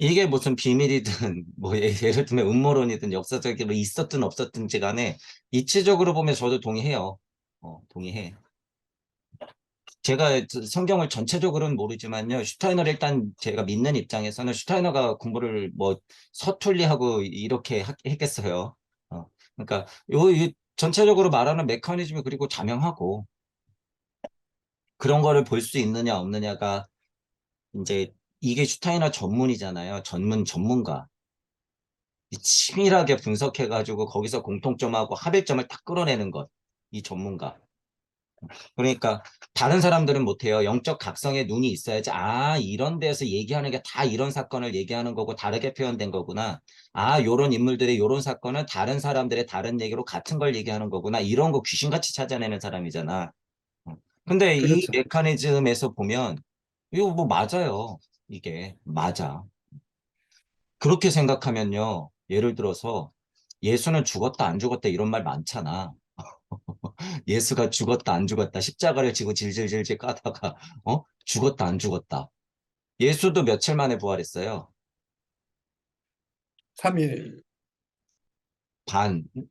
이게 무슨 비밀이든 뭐 예를 들면 음모론이든 역사적으로 있었든 없었든지 간에 이치적으로 보면 저도 동의해요. 동의해. 제가 성경을 전체적으로는 모르지만요. 슈타이너를 일단 제가 믿는 입장에서는 슈타이너가 공부를 뭐 서툴리 하고 이렇게 했겠어요. 그러니까 이 전체적으로 말하는 메커니즘이 그리고 자명하고 그런 거를 볼 수 있느냐 없느냐가 이제 이게 슈타이너 전문이잖아요. 전문가. 치밀하게 분석해가지고 거기서 공통점하고 합일점을 딱 끌어내는 것. 이 전문가. 그러니까 다른 사람들은 못해요. 영적 각성의 눈이 있어야지. 아, 이런 데서 얘기하는 게 다 이런 사건을 얘기하는 거고 다르게 표현된 거구나. 아, 요런 인물들의 요런 사건은 다른 사람들의 다른 얘기로 같은 걸 얘기하는 거구나. 이런 거 귀신같이 찾아내는 사람이잖아. 어. 근데 이 그렇죠. 메커니즘에서 보면 이거 뭐 맞아요. 이게 맞아. 그렇게 생각하면요. 예를 들어서 예수는 죽었다 안 죽었다 이런 말 많잖아. 예수가 죽었다 안 죽었다 십자가를 지고 질질질질 까다가 죽었다 안 죽었다. 예수도 며칠 만에 부활했어요. 3일,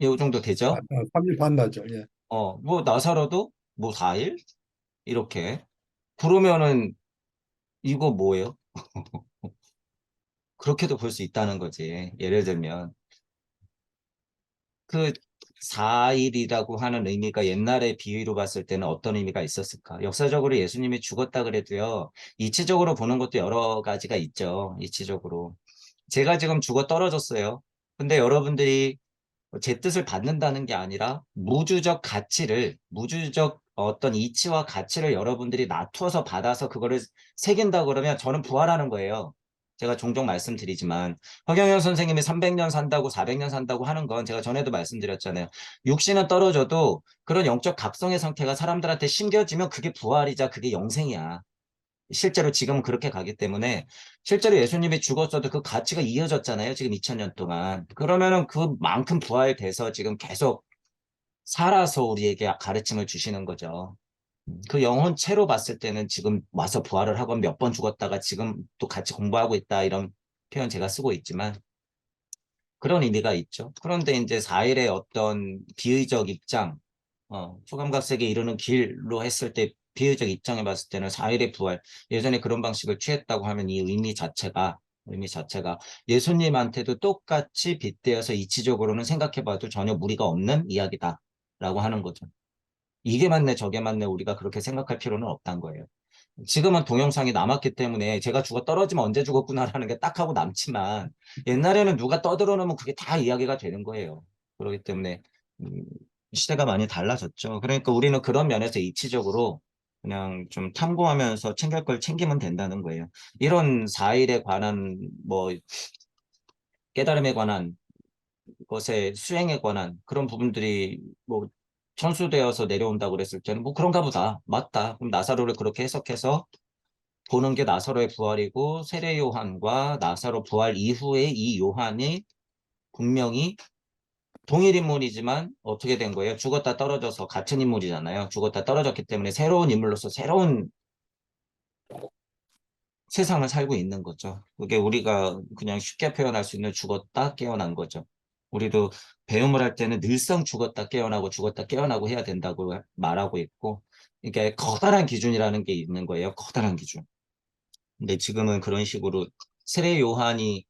이 정도 되죠? 3일 반나절. 예. 뭐 나사로도 뭐 4일 이렇게. 그러면은 이거 뭐예요? 그렇게도 볼 수 있다는 거지. 예를 들면 그 4일이라고 하는 의미가 옛날에 비유로 봤을 때는 어떤 의미가 있었을까? 역사적으로 예수님이 죽었다 그래도요, 이치적으로 보는 것도 여러 가지가 있죠. 이치적으로. 제가 지금 죽어 떨어졌어요. 근데 여러분들이 제 뜻을 받는다는 게 아니라 무주적 어떤 이치와 가치를 여러분들이 놔두어서 받아서 그거를 새긴다 그러면 저는 부활하는 거예요. 제가 종종 말씀드리지만 허경영 선생님이 300년 산다고 400년 산다고 하는 건 제가 전에도 말씀드렸잖아요. 육신은 떨어져도 그런 영적 각성의 상태가 사람들한테 심겨지면 그게 부활이자 그게 영생이야. 실제로 지금은 그렇게 가기 때문에 실제로 예수님이 죽었어도 그 가치가 이어졌잖아요. 지금 2000년 동안. 그러면은 그만큼 부활돼서 지금 계속 살아서 우리에게 가르침을 주시는 거죠. 그 영혼체로 봤을 때는 지금 와서 부활을 하고 몇 번 죽었다가 지금 또 같이 공부하고 있다 이런 표현 제가 쓰고 있지만 그런 의미가 있죠. 그런데 이제 4일의 어떤 비의적 입장, 초감각색에 이르는 길로 했을 때 비의적 입장에 봤을 때는 4일의 부활, 예전에 그런 방식을 취했다고 하면 이 의미 자체가 예수님한테도 똑같이 빗대어서 이치적으로는 생각해봐도 전혀 무리가 없는 이야기다라고 하는 거죠. 이게 맞네, 저게 맞네, 우리가 그렇게 생각할 필요는 없다는 거예요. 지금은 동영상이 남았기 때문에 제가 죽어 떨어지면 언제 죽었구나라는 게 딱 하고 남지만 옛날에는 누가 떠들어 놓으면 그게 다 이야기가 되는 거예요. 그렇기 때문에 음, 시대가 많이 달라졌죠. 그러니까 우리는 그런 면에서 이치적으로 그냥 좀 탐구하면서 챙길 걸 챙기면 된다는 거예요. 이런 4일에 관한 뭐 깨달음에 관한 것의 수행에 관한 그런 부분들이 뭐 천수되어서 내려온다고 그랬을 때는 뭐 그런가 보다. 맞다. 그럼 나사로를 그렇게 해석해서 보는 게 나사로의 부활이고 세례 요한과 나사로 부활 이후에 이 요한이 분명히 동일 인물이지만 어떻게 된 거예요? 죽었다 떨어져서 같은 인물이잖아요. 죽었다 떨어졌기 때문에 새로운 인물로서 새로운 세상을 살고 있는 거죠. 그게 우리가 그냥 쉽게 표현할 수 있는 죽었다 깨어난 거죠. 우리도 배움을 할 때는 늘상 죽었다 깨어나고 죽었다 깨어나고 해야 된다고 말하고 있고 이게 커다란 기준이라는 게 있는 거예요. 커다란 기준. 근데 지금은 그런 식으로 세례 요한이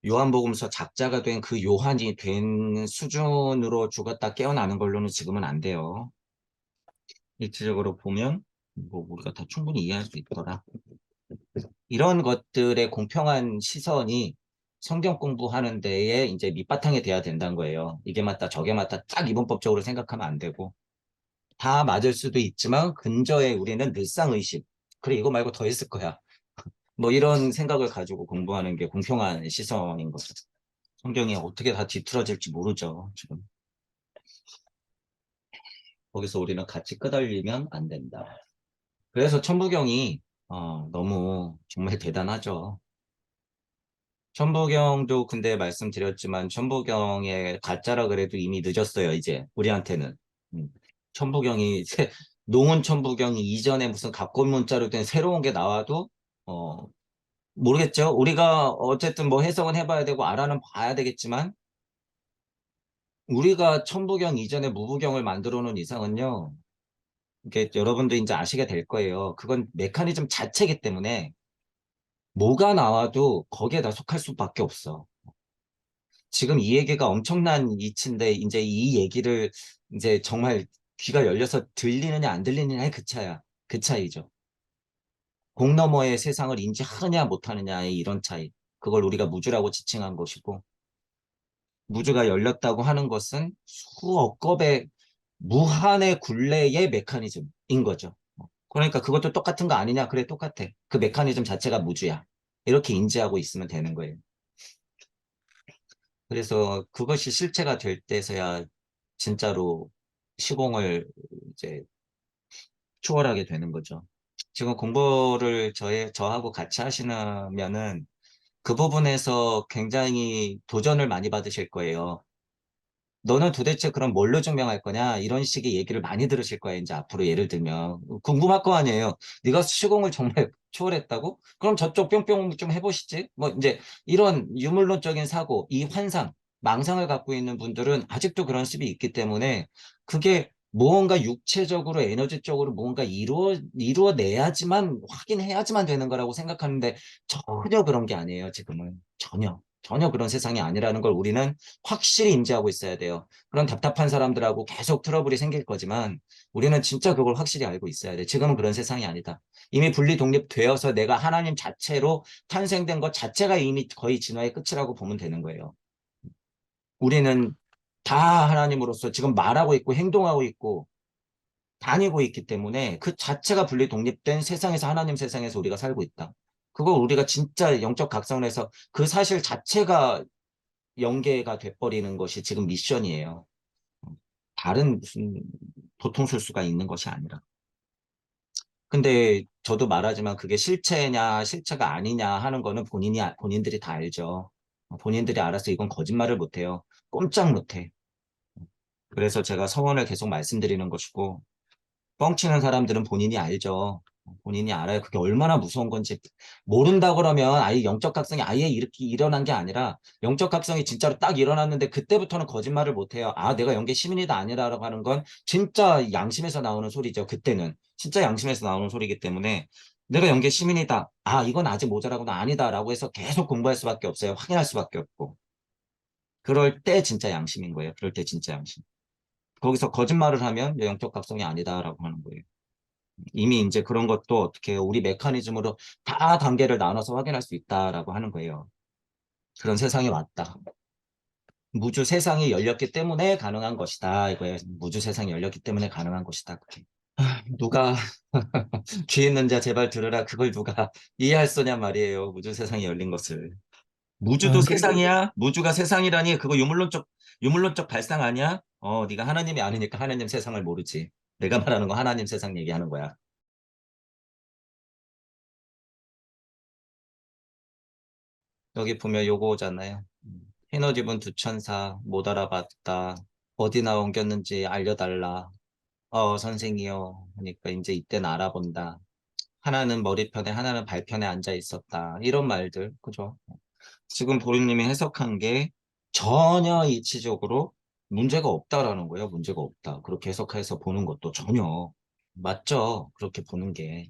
요한복음서 작자가 된 그 요한이 된 수준으로 죽었다 깨어나는 걸로는 지금은 안 돼요. 일치적으로 보면 뭐 우리가 다 충분히 이해할 수 있더라. 이런 것들의 공평한 시선이 성경 공부하는 데에 이제 밑바탕이 돼야 된다는 거예요. 이게 맞다, 저게 맞다, 딱 이분법적으로 생각하면 안 되고 다 맞을 수도 있지만 근저에 우리는 늘상의식. 그래, 이거 말고 더 있을 거야. 뭐 이런 생각을 가지고 공부하는 게 공평한 시선인 거죠. 성경이 어떻게 다 뒤틀어질지 모르죠, 지금. 거기서 우리는 같이 끄달리면 안 된다. 그래서 천부경이 너무 정말 대단하죠. 천부경도 근데 말씀드렸지만 천부경의 가짜라 그래도 이미 늦었어요, 이제 우리한테는. 음. 천부경이 농은 천부경이 이전에 무슨 갑골문자로 된 새로운 게 나와도 어, 모르겠죠. 우리가 어쨌든 뭐 해석은 해봐야 되고 알아는 봐야 되겠지만 우리가 천부경 이전에 무부경을 만들어 놓은 이상은요. 이게 여러분도 이제 아시게 될 거예요. 그건 메커니즘 자체이기 때문에 뭐가 나와도 거기에 다 속할 수밖에 없어. 지금 이 얘기가 엄청난 이치인데 이제 이 얘기를 이제 정말 귀가 열려서 들리느냐 안 들리느냐의 그 차야. 그 차이죠. 공 너머의 세상을 인지하느냐 못하느냐의 이런 차이. 그걸 우리가 무주라고 지칭한 것이고 무주가 열렸다고 하는 것은 수억 겁의 무한의 굴레의 메커니즘인 거죠. 그러니까 그것도 똑같은 거 아니냐? 그래, 똑같아. 그 메커니즘 자체가 무주야. 이렇게 인지하고 있으면 되는 거예요. 그래서 그것이 실체가 될 때서야 진짜로 시공을 이제 추월하게 되는 거죠. 지금 공부를 저하고 같이 하시면은 그 부분에서 굉장히 도전을 많이 받으실 거예요. 너는 도대체 그럼 뭘로 증명할 거냐? 이런 식의 얘기를 많이 들으실 거예요. 이제 앞으로 예를 들면. 궁금할 거 아니에요. 네가 시공을 정말 초월했다고? 그럼 저쪽 뿅뿅 좀 해보시지. 뭐 이제 이런 유물론적인 사고, 이 환상, 망상을 갖고 있는 분들은 아직도 그런 습이 있기 때문에 그게 무언가 육체적으로 에너지적으로 무언가 이루어내야지만 확인해야지만 되는 거라고 생각하는데 전혀 그런 게 아니에요. 지금은 전혀 그런 세상이 아니라는 걸 우리는 확실히 인지하고 있어야 돼요. 그런 답답한 사람들하고 계속 트러블이 생길 거지만 우리는 진짜 그걸 확실히 알고 있어야 돼. 지금은 그런 세상이 아니다. 이미 분리 독립되어서 내가 하나님 자체로 탄생된 것 자체가 이미 거의 진화의 끝이라고 보면 되는 거예요. 우리는 다 하나님으로서 지금 말하고 있고 행동하고 있고 다니고 있기 때문에 그 자체가 분리 독립된 세상에서 하나님 세상에서 우리가 살고 있다. 그거 우리가 진짜 영적 각성에서 그 사실 자체가 연계가 돼버리는 것이 지금 미션이에요. 다른 무슨 도통술수가 있는 것이 아니라. 근데 저도 말하지만 그게 실체냐 실체가 아니냐 하는 거는 본인들이 다 알죠. 본인들이 알아서 이건 거짓말을 못해요. 꼼짝 못해. 그래서 제가 서원을 계속 말씀드리는 것이고 뻥치는 사람들은 본인이 알죠. 본인이 알아요. 그게 얼마나 무서운 건지. 모른다 그러면 아예 영적 각성이 아예 이렇게 일어난 게 아니라 영적 각성이 진짜로 딱 일어났는데 그때부터는 거짓말을 못해요. 아, 내가 영계 시민이다 아니라고 하는 건 진짜 양심에서 나오는 소리죠. 그때는. 진짜 양심에서 나오는 소리이기 때문에 내가 영계 시민이다. 아, 이건 아직 모자라구나. 아니다라고 해서 계속 공부할 수밖에 없어요. 확인할 수밖에 없고. 그럴 때 진짜 양심인 거예요. 그럴 때 진짜 양심. 거기서 거짓말을 하면 영적 각성이 아니다라고 하는 거예요. 이미 이제 그런 것도 어떻게 해요? 우리 메커니즘으로 다 단계를 나눠서 확인할 수 있다라고 하는 거예요. 그런 세상이 왔다. 무주 세상이 열렸기 때문에 가능한 것이다. 이거예요. 무주 세상이 열렸기 때문에 가능한 것이다. 그게. 누가 귀 있는 자 제발 들으라. 그걸 누가 이해할 소냐 말이에요. 무주 세상이 열린 것을. 무주도 근데 세상이야? 무주가 세상이라니 그거 유물론적 발상 아니야? 네가 하나님이 아니니까 하나님 세상을 모르지. 내가 말하는 거 하나님 세상 얘기하는 거야. 여기 보면 요거잖아요. 흰옷 입은 두 천사 못 알아봤다. 어디나 옮겼는지 알려달라. 선생이요. 그러니까 이제 이때는 알아본다. 하나는 머리편에 하나는 발편에 앉아 있었다. 이런 말들. 그죠? 지금 보리님이 해석한 게 전혀 이치적으로 문제가 없다라는 거예요. 문제가 없다. 그렇게 해석해서 보는 것도 전혀 맞죠. 그렇게 보는 게.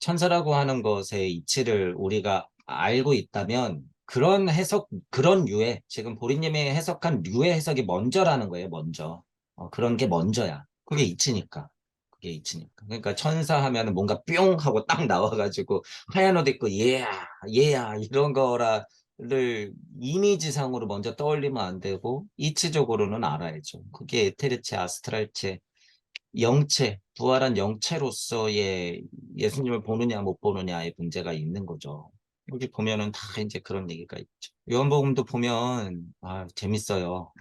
천사라고 하는 것의 이치를 우리가 알고 있다면 그런 해석, 그런 류의 지금 보리님이 해석한 류의 해석이 먼저라는 거예요. 먼저. 그런 게 먼저야. 그게 이치니까. 그게 이치니까. 그러니까 천사 하면은 뭔가 뿅 하고 딱 나와가지고 하얀 옷 입고 얘야 이런 거라를 이미지상으로 먼저 떠올리면 안 되고 이치적으로는 알아야죠. 그게 에테르체, 아스트랄체, 영체, 부활한 영체로서의 예수님을 보느냐 못 보느냐의 문제가 있는 거죠. 여기 보면은 다 이제 그런 얘기가 있죠. 요한복음도 보면 재밌어요.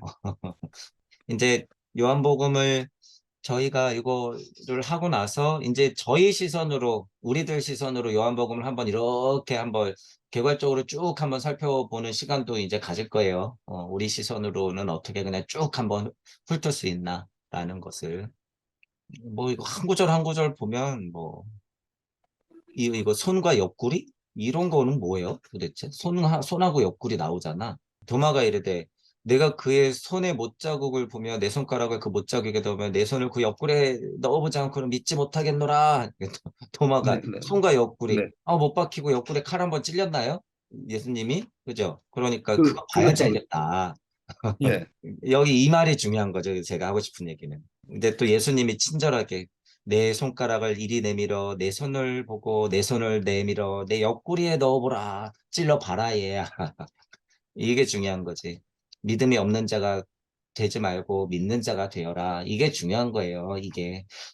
이제 요한복음을 저희가 이거를 하고 나서 이제 저희 시선으로 우리들 시선으로 요한복음을 한번 이렇게 한번 개괄적으로 쭉 한번 살펴보는 시간도 이제 가질 거예요. 우리 시선으로는 어떻게 그냥 쭉 한번 훑을 수 있나라는 것을. 뭐 이거 한 구절 한 구절 보면 뭐 이거 손과 옆구리 이런 거는 뭐예요? 도대체? 손하고 옆구리 나오잖아. 도마가 이르되 내가 그의 손의 못자국을 보며 내 손가락을 그 못자국에 넣으며 내 손을 그 옆구리에 넣어보지 않고는 믿지 못하겠노라. 도마가 네, 네, 손과 옆구리. 네. 못 박히고 옆구리에 칼 한번 찔렸나요? 예수님이? 그죠? 그러니까 그거 봐야지 그렇다고, 알겠다. 예. 여기 이 말이 중요한 거죠. 제가 하고 싶은 얘기는. 근데 또 예수님이 친절하게 내 손가락을 이리 내밀어 내 손을 보고 내 손을 내밀어 내 옆구리에 넣어보라. 찔러봐라 얘야. 이게 중요한 거지. 믿음이 없는 자가 되지 말고 믿는 자가 되어라. 이게 중요한 거예요.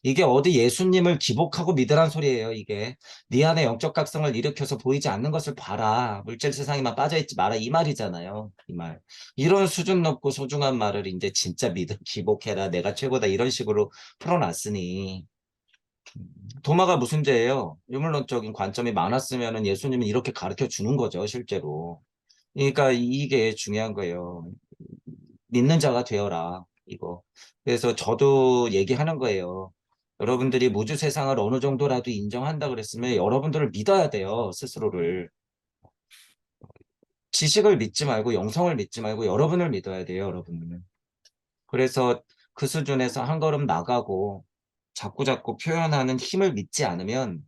이게 어디 예수님을 기복하고 믿으란 소리예요. 이게 네 안에 영적 각성을 일으켜서 보이지 않는 것을 봐라. 물질 세상에만 빠져있지 마라. 이 말이잖아요. 이 말. 이런 수준 높고 소중한 말을 이제 진짜 믿음 기복해라. 내가 최고다. 이런 식으로 풀어놨으니 도마가 무슨 죄예요? 유물론적인 관점이 많았으면 예수님은 이렇게 가르쳐 주는 거죠. 실제로. 그러니까 이게 중요한 거예요. 믿는 자가 되어라. 이거. 그래서 저도 얘기하는 거예요. 여러분들이 무주 세상을 어느 정도라도 인정한다 그랬으면 여러분들을 믿어야 돼요. 스스로를. 지식을 믿지 말고 영성을 믿지 말고 여러분을 믿어야 돼요. 여러분을. 그래서 그 수준에서 한 걸음 나가고 자꾸자꾸 표현하는 힘을 믿지 않으면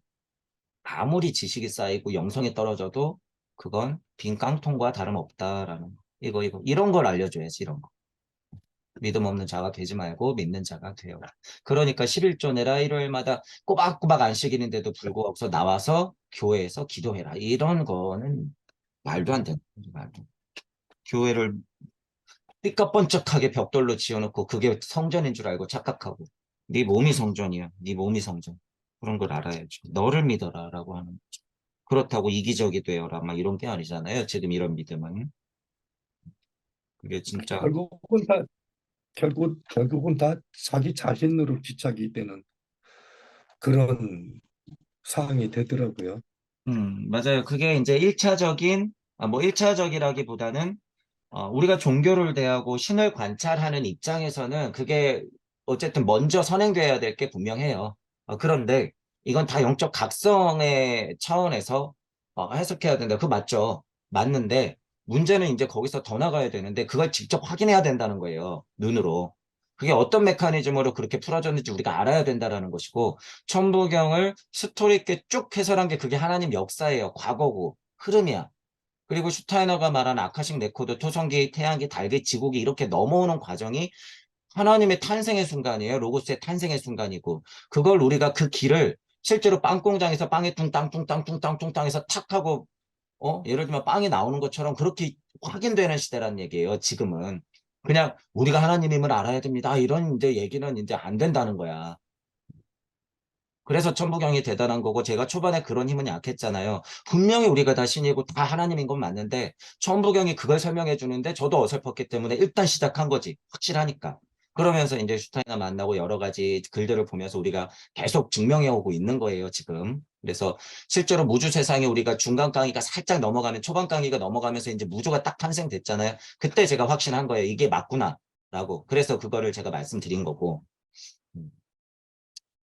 아무리 지식이 쌓이고 영성이 떨어져도 그건 빈 깡통과 다름없다라는 거. 이거 이런 걸 알려줘야지 이런 거. 믿음 없는 자가 되지 말고 믿는 자가 되어. 그러니까 11조 내라 일요일마다 꼬박꼬박 안식일인데도 불구하고 나와서 교회에서 기도해라. 이런 거는 말도 안 되는 거죠, 말도. 교회를 삐까뻔쩍하게 벽돌로 지어놓고 그게 성전인 줄 알고 착각하고 네 몸이 성전이야. 네 몸이 성전. 그런 걸 알아야죠. 너를 믿어라라고 하는 거죠. 그렇다고 이기적이 되어라 막 이런 게 아니잖아요. 지금 이런 믿음은. 그게 진짜 결국은 다, 결국은 다 자기 자신으로 집착이 되는 그런 상황이 되더라고요. 맞아요. 그게 이제 1차적인, 뭐 1차적이라기보다는, 우리가 종교를 대하고 신을 관찰하는 입장에서는 그게 어쨌든 먼저 선행돼야 될 게 분명해요. 그런데 이건 다 영적 각성의 차원에서 해석해야 된다. 그거 맞죠? 맞는데 문제는 이제 거기서 더 나가야 되는데 그걸 직접 확인해야 된다는 거예요. 눈으로. 그게 어떤 메커니즘으로 그렇게 풀어졌는지 우리가 알아야 된다라는 것이고 천부경을 스토리 있게 쭉 해설한 게 그게 하나님 역사예요. 과거고 흐름이야. 그리고 슈타이너가 말한 아카식 레코드, 토성기, 태양기, 달기, 지구기 이렇게 넘어오는 과정이 하나님의 탄생의 순간이에요. 로고스의 탄생의 순간이고 그걸 우리가 그 길을 실제로 빵 공장에서 빵이 뚱땅뚱땅뚱땅뚱땅 해서 탁 하고 예를 들면 빵이 나오는 것처럼 그렇게 확인되는 시대란 얘기예요. 지금은 그냥 우리가 하나님임을 알아야 됩니다. 이런 이제 얘기는 이제 안 된다는 거야. 그래서 천부경이 대단한 거고 제가 초반에 그런 힘은 약했잖아요. 분명히 우리가 다 신이고 다 하나님인 건 맞는데 천부경이 그걸 설명해 주는데 저도 어설펐기 때문에 일단 시작한 거지. 확실하니까. 그러면서 이제 슈타이너 만나고 여러 가지 글들을 보면서 우리가 계속 증명해 오고 있는 거예요, 지금. 그래서 실제로 무주 세상에 우리가 중간 강의가 살짝 넘어가면 초반 강의가 넘어가면서 이제 무주가 딱 탄생됐잖아요. 그때 제가 확신한 거예요. 이게 맞구나. 라고. 그래서 그거를 제가 말씀드린 거고. 음.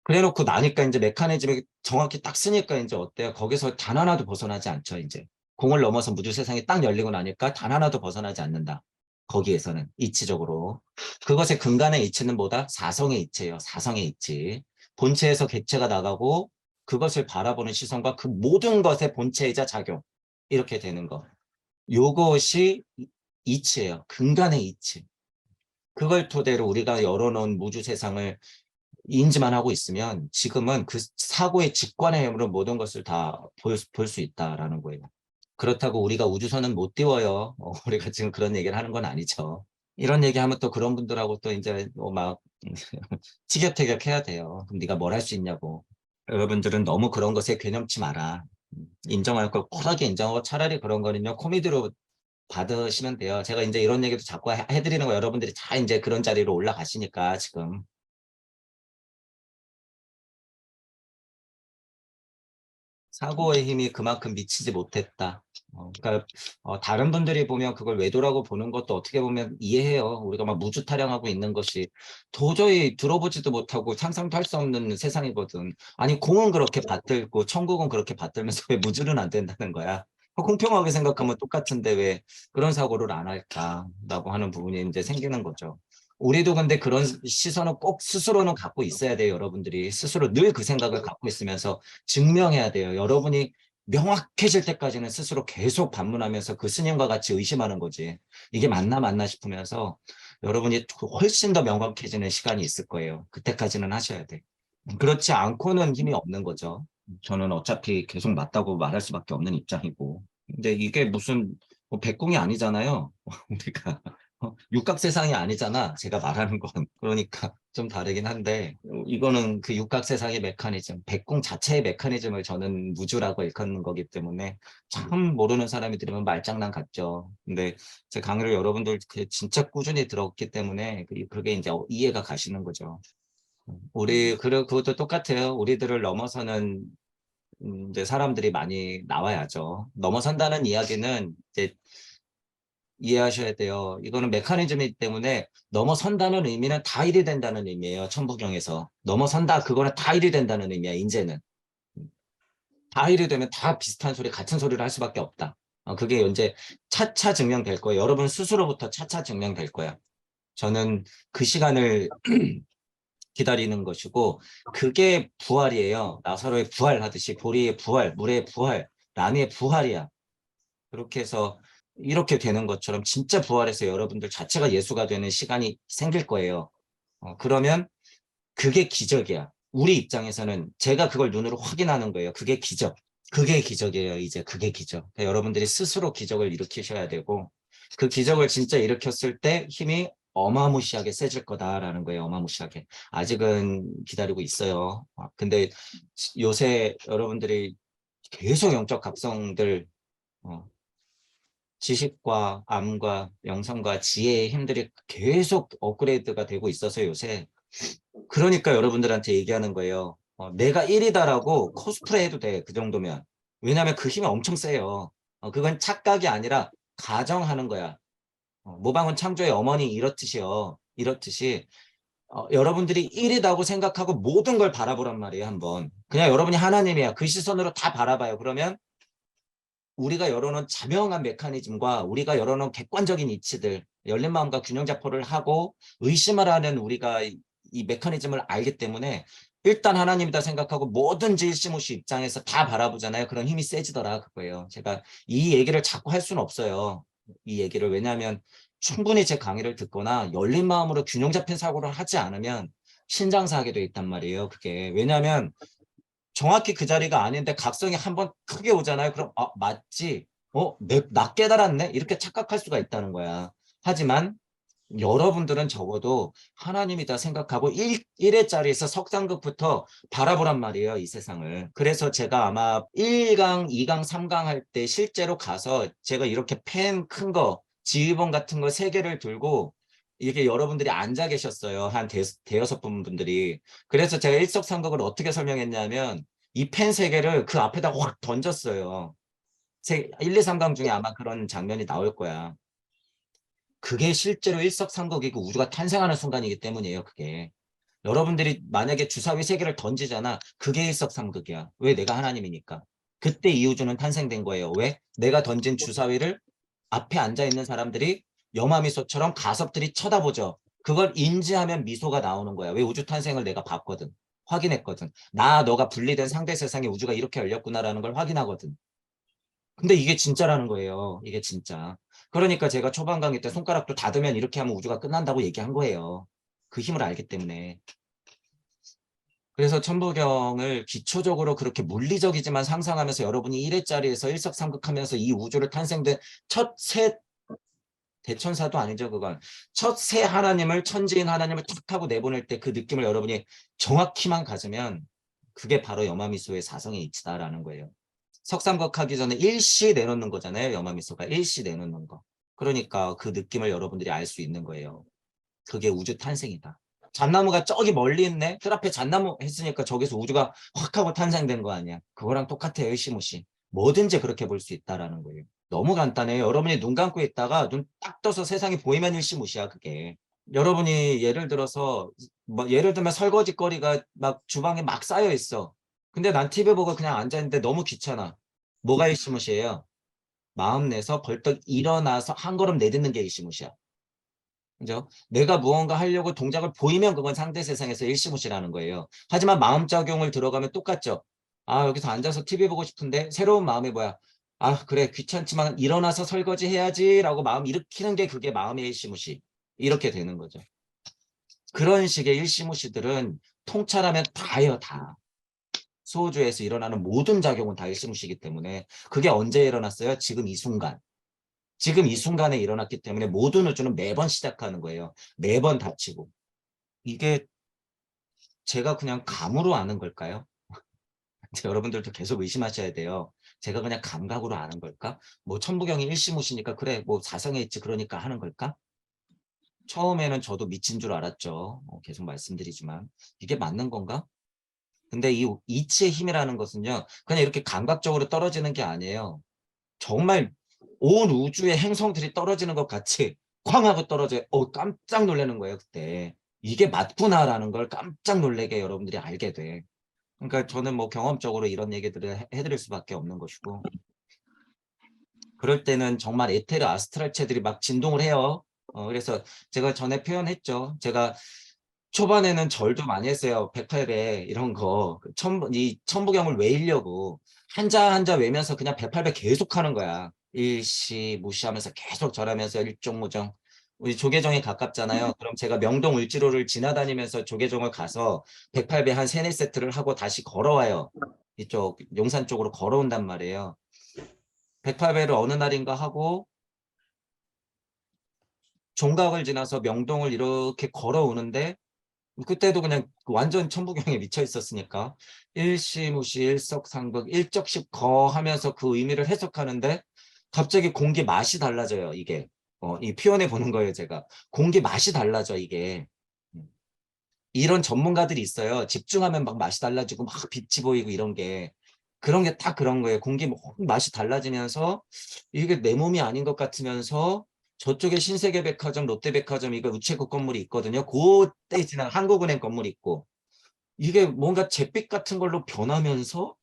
그래 놓고 나니까 이제 메커니즘이 정확히 딱 쓰니까 이제 어때요? 거기서 단 하나도 벗어나지 않죠, 이제. 공을 넘어서 무주 세상이 딱 열리고 나니까 단 하나도 벗어나지 않는다. 거기에서는 이치적으로. 그것의 근간의 이치는 뭐다? 사성의 이치예요. 사성의 이치. 본체에서 객체가 나가고 그것을 바라보는 시선과 그 모든 것의 본체이자 작용. 이렇게 되는 거. 요것이 이치예요. 근간의 이치. 그걸 토대로 우리가 열어놓은 무주 세상을 인지만 하고 있으면 지금은 그 사고의 직관의 힘으로 모든 것을 다 볼 수 있다라는 거예요. 그렇다고 우리가 우주선은 못 띄워요. 우리가 지금 그런 얘기를 하는 건 아니죠. 이런 얘기하면 또 그런 분들하고 또 이제 막 티격태격 해야 돼요. 그럼 네가 뭘 할 수 있냐고. 여러분들은 너무 그런 것에 괴념치 마라. 인정할 걸 쿨하게 인정하고 차라리 그런 거는요 코미디로 받으시면 돼요. 제가 이제 이런 얘기도 자꾸 해드리는 거 여러분들이 다 이제 그런 자리로 올라가시니까 지금. 사고의 힘이 그만큼 미치지 못했다. 그러니까 다른 분들이 보면 그걸 외도라고 보는 것도 어떻게 보면 이해해요. 우리가 막 무주 타령하고 있는 것이 도저히 들어보지도 못하고 상상도 할 수 없는 세상이거든. 아니 공은 그렇게 받들고 천국은 그렇게 받들면서 왜 무주는 안 된다는 거야? 공평하게 생각하면 똑같은데 왜 그런 사고를 안 할까라고 하는 부분이 이제 생기는 거죠. 우리도 근데 그런 시선은 꼭 스스로는 갖고 있어야 돼요. 여러분들이 스스로 늘 그 생각을 갖고 있으면서 증명해야 돼요. 여러분이 명확해질 때까지는 스스로 계속 반문하면서 그 스님과 같이 의심하는 거지. 이게 맞나 맞나 싶으면서 여러분이 훨씬 더 명확해지는 시간이 있을 거예요. 그때까지는 하셔야 돼. 그렇지 않고는 힘이 없는 거죠. 저는 어차피 계속 맞다고 말할 수밖에 없는 입장이고. 근데 이게 무슨 백궁이 아니잖아요. 우리가 육각 세상이 아니잖아. 제가 말하는 건. 그러니까 좀 다르긴 한데 이거는 그 육각 세상의 메커니즘, 백궁 자체의 메커니즘을 저는 무주라고 일컫는 거기 때문에 참 모르는 사람이 들으면 말장난 같죠. 근데 제 강의를 여러분들 진짜 꾸준히 들었기 때문에 그게 이제 이해가 가시는 거죠. 그것도 똑같아요. 우리들을 넘어서는 이제 사람들이 많이 나와야죠. 넘어선다는 이야기는 이제 이해하셔야 돼요. 이거는 메커니즘이기 때문에 넘어선다는 의미는 다 일이 된다는 의미예요. 천부경에서. 넘어선다, 그거는 다 일이 된다는 의미야, 인제는. 다 일이 되면 다 비슷한 소리, 같은 소리를 할 수밖에 없다. 그게 이제 차차 증명될 거예요. 여러분 스스로부터 차차 증명될 거야. 저는 그 시간을 기다리는 것이고, 그게 부활이에요. 나사로의 부활하듯이 보리의 부활, 물의 부활, 라미의 부활이야. 그렇게 해서 이렇게 되는 것처럼 진짜 부활해서 여러분들 자체가 예수가 되는 시간이 생길 거예요. 그러면 그게 기적이야. 우리 입장에서는 제가 그걸 눈으로 확인하는 거예요. 그게 기적. 그게 기적이에요. 이제 그게 기적. 그러니까 여러분들이 스스로 기적을 일으키셔야 되고 그 기적을 진짜 일으켰을 때 힘이 어마무시하게 세질 거다라는 거예요. 어마무시하게. 아직은 기다리고 있어요. 근데 요새 여러분들이 계속 영적 각성들 어, 지식과 암과 영성과 지혜의 힘들이 계속 업그레이드가 되고 있어서 요새 그러니까 여러분들한테 얘기하는 거예요. 내가 1이다라고 코스프레 해도 돼. 그 정도면. 왜냐하면 그 힘이 엄청 세요. 그건 착각이 아니라 가정하는 거야. 모방은 창조의 어머니 이렇듯이요. 이렇듯이 여러분들이 1이다고 생각하고 모든 걸 바라보란 말이에요. 한번. 그냥 여러분이 하나님이야. 그 시선으로 다 바라봐요. 그러면 우리가 열어놓은 자명한 메커니즘과 우리가 열어놓은 객관적인 이치들, 열린 마음과 균형 잡포를 하고 의심을 하는 우리가 이 메커니즘을 알기 때문에 일단 하나님이다 생각하고 뭐든지 일시무시 입장에서 다 바라보잖아요. 그런 힘이 세지더라 그거예요. 제가 이 얘기를 자꾸 할 수는 없어요. 이 얘기를 왜냐하면 충분히 제 강의를 듣거나 열린 마음으로 균형 잡힌 사고를 하지 않으면 신장사하게 돼 있단 말이에요. 그게 왜냐하면 정확히 그 자리가 아닌데 각성이 한번 크게 오잖아요. 그럼 맞지? 나 깨달았네? 이렇게 착각할 수가 있다는 거야. 하지만 여러분들은 적어도 하나님이다 생각하고 1회짜리에서 석상급부터 바라보란 말이에요. 이 세상을. 그래서 제가 아마 1강, 2강, 3강 할 때 실제로 가서 제가 이렇게 펜 큰 거, 지휘본 같은 거 3개를 들고 이렇게 여러분들이 앉아 계셨어요. 한 대여섯 분들이. 그래서 제가 일석삼극을 어떻게 설명했냐면 이 펜 3개를 그 앞에다 확 던졌어요. 1, 2, 3강 중에 아마 그런 장면이 나올 거야. 그게 실제로 일석삼극이고 우주가 탄생하는 순간이기 때문이에요. 그게. 여러분들이 만약에 주사위 3개를 던지잖아. 그게 일석삼극이야. 왜? 내가 하나님이니까. 그때 이 우주는 탄생된 거예요. 왜? 내가 던진 주사위를 앞에 앉아있는 사람들이 염화미소처럼 가섭들이 쳐다보죠. 그걸 인지하면 미소가 나오는 거야. 왜? 우주 탄생을 내가 봤거든. 확인했거든. 너가 분리된 상대 세상에 우주가 이렇게 열렸구나라는 걸 확인하거든. 근데 이게 진짜라는 거예요. 이게 진짜. 그러니까 제가 초반 강의 때 손가락도 닫으면 이렇게 하면 우주가 끝난다고 얘기한 거예요. 그 힘을 알기 때문에. 그래서 천부경을 기초적으로 그렇게 물리적이지만 상상하면서 여러분이 1회짜리에서 일석삼극하면서 이 우주를 탄생된 첫 새 대천사도 아니죠. 그건 첫 새 하나님을 천지인 하나님을 탁 하고 내보낼 때 그 느낌을 여러분이 정확히만 가지면 그게 바로 여마미소의 사성의 이치다라는 거예요. 석삼극하기 전에 일시 내놓는 거잖아요. 여마미소가 일시 내놓는 거. 그러니까 그 느낌을 여러분들이 알 수 있는 거예요. 그게 우주 탄생이다. 잣나무가 저기 멀리 있네. 뜰 앞에 잣나무 했으니까 저기서 우주가 확 하고 탄생된 거 아니야. 그거랑 똑같아요. 시무시. 뭐든지 그렇게 볼 수 있다라는 거예요. 너무 간단해요. 여러분이 눈 감고 있다가 눈 딱 떠서 세상이 보이면 일시무시야, 그게. 여러분이 예를 들어서, 뭐, 예를 들면 설거지거리가 막 주방에 막 쌓여 있어. 근데 난 TV 보고 그냥 앉아있는데 너무 귀찮아. 뭐가 일시무시해요? 마음 내서 벌떡 일어나서 한 걸음 내딛는 게 일시무시야. 그죠? 내가 무언가 하려고 동작을 보이면 그건 상대 세상에서 일시무시라는 거예요. 하지만 마음작용을 들어가면 똑같죠. 아, 여기서 앉아서 TV 보고 싶은데 새로운 마음이 뭐야? 아, 그래, 귀찮지만 일어나서 설거지 해야지라고 마음 일으키는 게 그게 마음의 일시무시. 이렇게 되는 거죠. 그런 식의 일시무시들은 통찰하면 다예요, 다. 수호주에서 일어나는 모든 작용은 다 일시무시이기 때문에 그게 언제 일어났어요? 지금 이 순간. 지금 이 순간에 일어났기 때문에 모든 우주는 매번 시작하는 거예요. 매번 닥치고. 이게 제가 그냥 감으로 아는 걸까요? 여러분들도 계속 의심하셔야 돼요. 제가 그냥 감각으로 아는 걸까? 뭐 천부경이 일시무시니까 그래 뭐 사성에 있지 그러니까 하는 걸까? 처음에는 저도 미친 줄 알았죠. 계속 말씀드리지만 이게 맞는 건가? 근데 이 이치의 힘이라는 것은요. 그냥 이렇게 감각적으로 떨어지는 게 아니에요. 정말 온 우주의 행성들이 떨어지는 것 같이 쾅 하고 떨어져요. 깜짝 놀라는 거예요, 그때. 이게 맞구나라는 걸 깜짝 놀라게 여러분들이 알게 돼. 그러니까 저는 뭐 경험적으로 이런 얘기들을 해드릴 수밖에 없는 것이고. 그럴 때는 정말 에테르 아스트랄체들이 막 진동을 해요. 그래서 제가 전에 표현했죠. 제가 초반에는 절도 많이 했어요. 108배 이런 거. 이 천부경을 외우려고 한자 한자 외면서 그냥 108배 계속 하는 거야. 일시 무시하면서 계속 절하면서 일종무정. 우리 조계종이 가깝잖아요. 그럼 제가 명동 울지로를 지나다니면서 조계종을 가서 108배 한 3, 4세트를 하고 다시 걸어와요. 이쪽 용산 쪽으로 걸어온단 말이에요. 108배를 어느 날인가 하고 종각을 지나서 명동을 이렇게 걸어오는데 그때도 그냥 완전 천부경에 미쳐 있었으니까 일시무시 일석상극 일적십거 하면서 그 의미를 해석하는데 갑자기 공기 맛이 달라져요. 이게 이 표현해 보는 거예요. 제가 공기 맛이 달라져 이게. 이런 전문가들이 있어요. 집중하면 막 맛이 달라지고 막 빛이 보이고 이런 게 그런 게 딱 그런 거예요. 공기 맛이 달라지면서 이게 내 몸이 아닌 것 같으면서 저쪽에 신세계백화점, 롯데백화점 이거 우체국 건물이 있거든요. 그때 지난 한국은행 건물이 있고 이게 뭔가 잿빛 같은 걸로 변하면서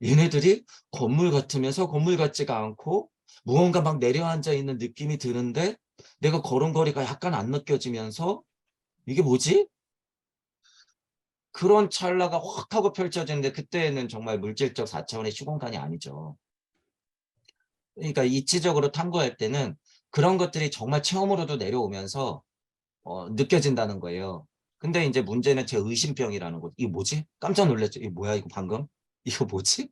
얘네들이 건물 같으면서 건물 같지가 않고 무언가 막 내려앉아 있는 느낌이 드는데 내가 걸음걸이가 약간 안 느껴지면서 이게 뭐지? 그런 찰나가 확 하고 펼쳐지는데 그때는 정말 물질적 4차원의 시공간이 아니죠. 그러니까 이치적으로 탐구할 때는 그런 것들이 정말 체험으로도 내려오면서 느껴진다는 거예요. 근데 이제 문제는 제 의심병이라는 거. 이거 뭐지? 깜짝 놀랐죠. 이거 뭐야? 이거 방금? 이거 뭐지?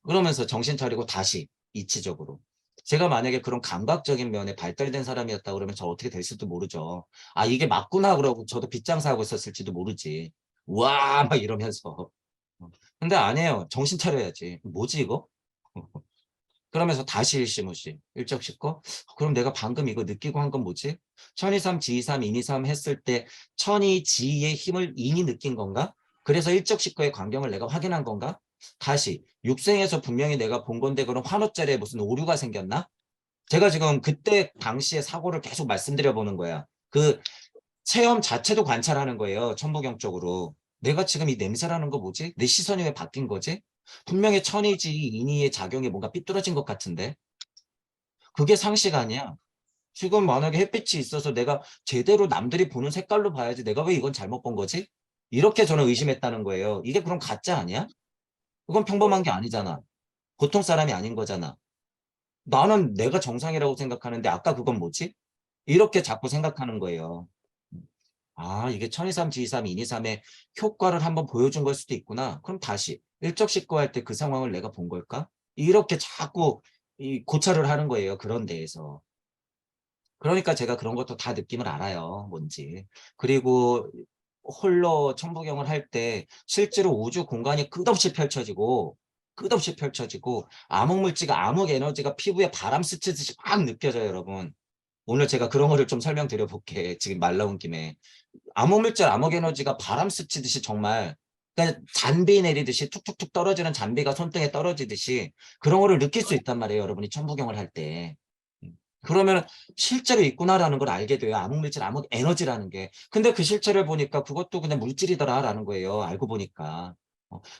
그러면서 정신 차리고 다시 이치적으로. 제가 만약에 그런 감각적인 면에 발달된 사람이었다 그러면 저 어떻게 됐을지도 모르죠. 아, 이게 맞구나 그러고 저도 빗장사하고 있었을지도 모르지. 와, 막 이러면서. 근데 아니에요. 정신 차려야지. 뭐지 이거? 그러면서 다시 일시무시 일적십거 그럼 내가 방금 이거 느끼고 한 건 뭐지? 천이삼 지이삼 인이삼 했을 때 천이지의 힘을 인이 느낀 건가? 그래서 일적십거의 광경을 내가 확인한 건가? 다시 육생에서 분명히 내가 본 건데 그럼 환호자리에 무슨 오류가 생겼나? 제가 지금 그때 당시의 사고를 계속 말씀드려 보는 거야. 그 체험 자체도 관찰하는 거예요. 천부경적으로. 내가 지금 이 냄새라는 거 뭐지? 내 시선이 왜 바뀐 거지? 분명히 천이지 인이의 작용이 뭔가 삐뚤어진 것 같은데 그게 상식 아니야. 지금 만약에 햇빛이 있어서 내가 제대로 남들이 보는 색깔로 봐야지 내가 왜 이건 잘못 본 거지? 이렇게 저는 의심했다는 거예요. 이게 그럼 가짜 아니야? 그건 평범한 게 아니잖아. 보통 사람이 아닌 거잖아. 나는 내가 정상이라고 생각하는데 아까 그건 뭐지? 이렇게 자꾸 생각하는 거예요. 아, 이게 천이삼, 지이삼, 인이삼의 효과를 한번 보여준 걸 수도 있구나. 그럼 다시 일적십거할 때 그 상황을 내가 본 걸까? 이렇게 자꾸 고찰을 하는 거예요. 그런 데에서. 그러니까 제가 그런 것도 다 느낌을 알아요. 뭔지. 그리고 홀로 천부경을 할 때 실제로 우주 공간이 끝없이 펼쳐지고 암흑물질과 암흑 에너지가 피부에 바람 스치듯이 막 느껴져요, 여러분. 오늘 제가 그런 거를 좀 설명드려 볼게. 지금 말 나온 김에. 암흑물질, 암흑에너지가 바람 스치듯이 정말 그러니까 잔비 내리듯이 툭툭툭 떨어지는 잔비가 손등에 떨어지듯이 그런 거를 느낄 수 있단 말이에요. 여러분이 천부경을 할 때. 그러면 실제로 있구나라는 걸 알게 돼요. 암흑물질, 암흑 에너지라는 게. 근데 그 실체를 보니까 그것도 그냥 물질이더라라는 거예요. 알고 보니까.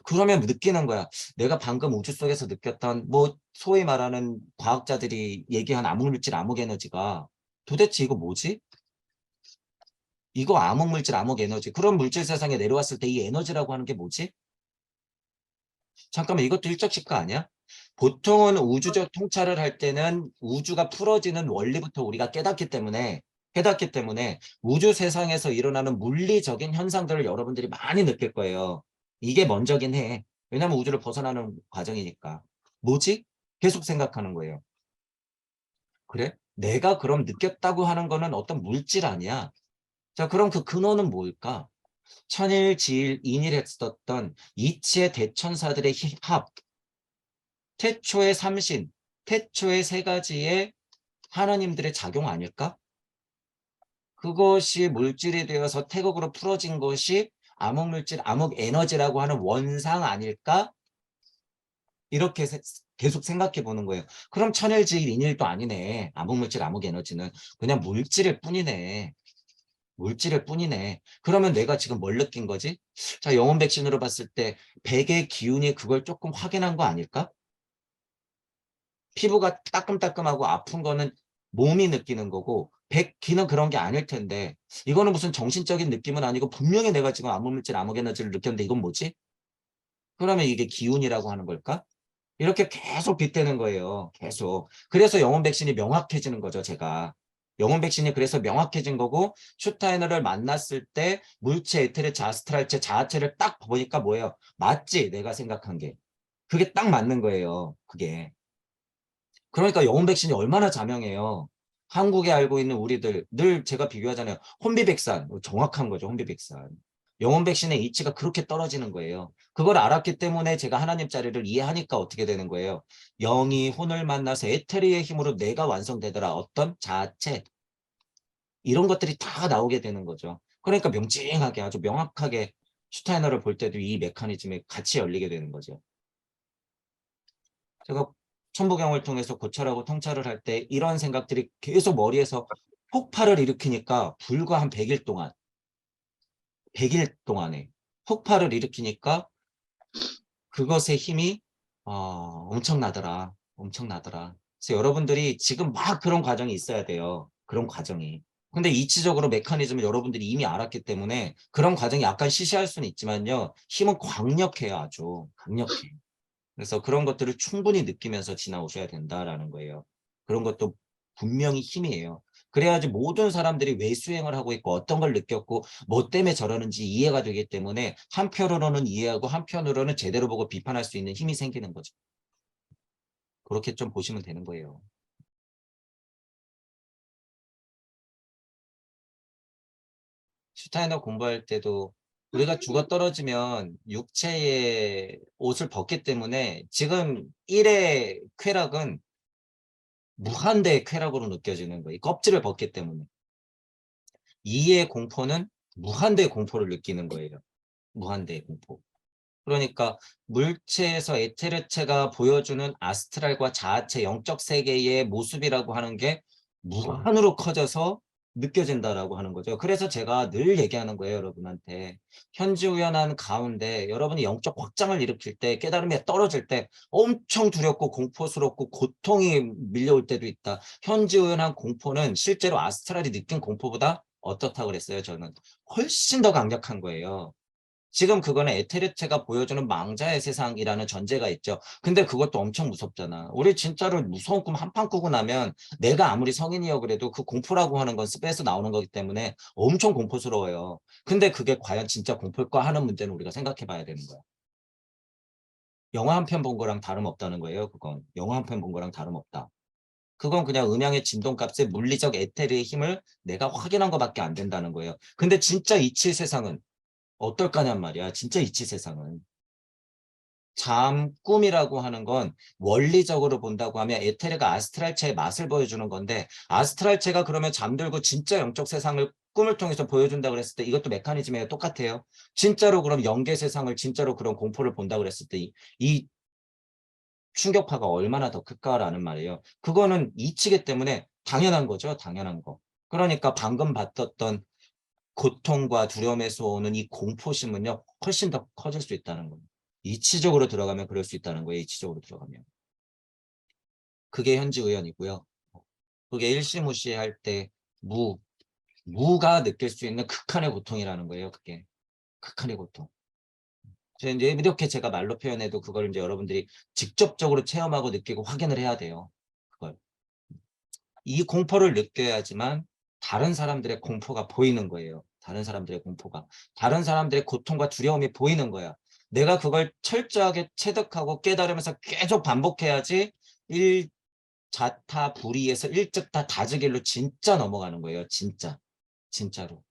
그러면 느끼는 거야. 내가 방금 우주 속에서 느꼈던 뭐 소위 말하는 과학자들이 얘기한 암흑물질, 암흑에너지가 도대체 이거 뭐지? 이거 암흑물질, 암흑에너지. 그런 물질 세상에 내려왔을 때 이 에너지라고 하는 게 뭐지? 잠깐만 이것도 일적식가 아니야? 보통은 우주적 통찰을 할 때는 우주가 풀어지는 원리부터 우리가 깨닫기 때문에 우주 세상에서 일어나는 물리적인 현상들을 여러분들이 많이 느낄 거예요. 이게 먼저긴 해. 왜냐면 우주를 벗어나는 과정이니까. 뭐지? 계속 생각하는 거예요. 그래? 내가 그럼 느꼈다고 하는 거는 어떤 물질 아니야? 자, 그럼 그 근원은 뭘까? 천일, 지일, 인일했었던 이치의 대천사들의 합, 태초의 삼신, 태초의 세 가지의 하나님들의 작용 아닐까? 그것이 물질이 되어서 태극으로 풀어진 것이 암흑물질, 암흑에너지라고 하는 원상 아닐까? 이렇게 계속 생각해 보는 거예요. 그럼 천일지일 인일도 아니네. 암흑물질, 암흑에너지는 그냥 물질일 뿐이네. 물질일 뿐이네. 그러면 내가 지금 뭘 느낀 거지? 자, 영혼 백신으로 봤을 때 백의 기운이 그걸 조금 확인한 거 아닐까? 피부가 따끔따끔하고 아픈 거는 몸이 느끼는 거고 백기는 그런 게 아닐 텐데 이거는 무슨 정신적인 느낌은 아니고 분명히 내가 지금 암흑물질, 암흑에너지를 느꼈는데 이건 뭐지? 그러면 이게 기운이라고 하는 걸까? 이렇게 계속 빗대는 거예요. 계속. 그래서 영혼 백신이 명확해지는 거죠, 제가. 영혼 백신이 그래서 명확해진 거고 슈타이너를 만났을 때 물체, 에테르체, 아스트랄체, 자아체를 딱 보니까 뭐예요? 맞지? 내가 생각한 게. 그게 딱 맞는 거예요. 그게. 그러니까 영혼 백신이 얼마나 자명해요. 한국에 알고 있는 우리들 늘 제가 비교하잖아요. 혼비백산 정확한 거죠. 혼비백산. 영혼 백신의 이치가 그렇게 떨어지는 거예요. 그걸 알았기 때문에 제가 하나님 자리를 이해하니까 어떻게 되는 거예요. 영이 혼을 만나서 에테리의 힘으로 내가 완성되더라. 어떤 자체 이런 것들이 다 나오게 되는 거죠. 그러니까 명징하게 아주 명확하게 슈타이너를 볼 때도 이 메커니즘이 같이 열리게 되는 거죠. 제가 천부경을 통해서 고찰하고 통찰을 할 때 이런 생각들이 계속 머리에서 폭발을 일으키니까 불과 한 100일 동안 100일 동안에 폭발을 일으키니까 그것의 힘이 엄청나더라. 엄청나더라. 그래서 여러분들이 지금 막 그런 과정이 있어야 돼요. 그런 과정이. 근데 이치적으로 메커니즘을 여러분들이 이미 알았기 때문에 그런 과정이 약간 시시할 수는 있지만요. 힘은 강력해요. 아주 강력해. 그래서 그런 것들을 충분히 느끼면서 지나오셔야 된다라는 거예요. 그런 것도 분명히 힘이에요. 그래야지 모든 사람들이 왜 수행을 하고 있고 어떤 걸 느꼈고 뭐 때문에 저러는지 이해가 되기 때문에 한편으로는 이해하고 한편으로는 제대로 보고 비판할 수 있는 힘이 생기는 거죠. 그렇게 좀 보시면 되는 거예요. 슈타이너 공부할 때도 우리가 죽어 떨어지면 육체의 옷을 벗기 때문에 지금 1의 쾌락은 무한대의 쾌락으로 느껴지는 거예요. 껍질을 벗기 때문에. 2의 공포는 무한대의 공포를 느끼는 거예요. 무한대의 공포. 그러니까 물체에서 에테르체가 보여주는 아스트랄과 자아체 영적 세계의 모습이라고 하는 게 무한으로 커져서 느껴진다라고 하는 거죠. 그래서 제가 늘 얘기하는 거예요, 여러분한테. 현지우연한 가운데 여러분이 영적 확장을 일으킬 때, 깨달음이 떨어질 때 엄청 두렵고 공포스럽고 고통이 밀려올 때도 있다. 현지우연한 공포는 실제로 아스트랄이 느낀 공포보다 어떻다고 그랬어요, 저는. 훨씬 더 강력한 거예요. 지금 그거는 에테르체가 보여주는 망자의 세상이라는 전제가 있죠. 근데 그것도 엄청 무섭잖아. 우리 진짜로 무서운 꿈 한 판 꾸고 나면 내가 아무리 성인이어 그래도 그 공포라고 하는 건 스페이스 나오는 거기 때문에 엄청 공포스러워요. 근데 그게 과연 진짜 공포일까 하는 문제는 우리가 생각해 봐야 되는 거야. 영화 한 편 본 거랑 다름없다는 거예요. 그건. 영화 한 편 본 거랑 다름없다. 그건 그냥 음양의 진동값의 물리적 에테르의 힘을 내가 확인한 것밖에 안 된다는 거예요. 근데 진짜 이치 세상은 어떨까냔 말이야. 진짜 이치 세상은. 꿈이라고 하는 건 원리적으로 본다고 하면 에테르가 아스트랄체의 맛을 보여주는 건데, 아스트랄체가 그러면 잠들고 진짜 영적 세상을 꿈을 통해서 보여준다 그랬을 때 이것도 메커니즘이 똑같아요. 진짜로 그럼 영계 세상을 진짜로 그런 공포를 본다 그랬을 때 이 충격파가 얼마나 더 클까라는 말이에요. 그거는 이치기 때문에 당연한 거죠. 당연한 거. 그러니까 방금 봤던 고통과 두려움에서 오는 이 공포심은요, 훨씬 더 커질 수 있다는 겁니다. 이치적으로 들어가면 그럴 수 있다는 거예요. 이치적으로 들어가면. 그게 현지의연이고요. 그게 일시무시할 때 무가 느낄 수 있는 극한의 고통이라는 거예요. 그게 극한의 고통. 이제 이렇게 제가 말로 표현해도 그걸 이제 여러분들이 직접적으로 체험하고 느끼고 확인을 해야 돼요. 그걸. 이 공포를 느껴야지만 다른 사람들의 공포가 보이는 거예요. 다른 사람들의 공포가. 다른 사람들의 고통과 두려움이 보이는 거야. 내가 그걸 철저하게 체득하고 깨달으면서 계속 반복해야지 일자타 불이에서 일즉다 다즈길로 진짜 넘어가는 거예요. 진짜. 진짜로.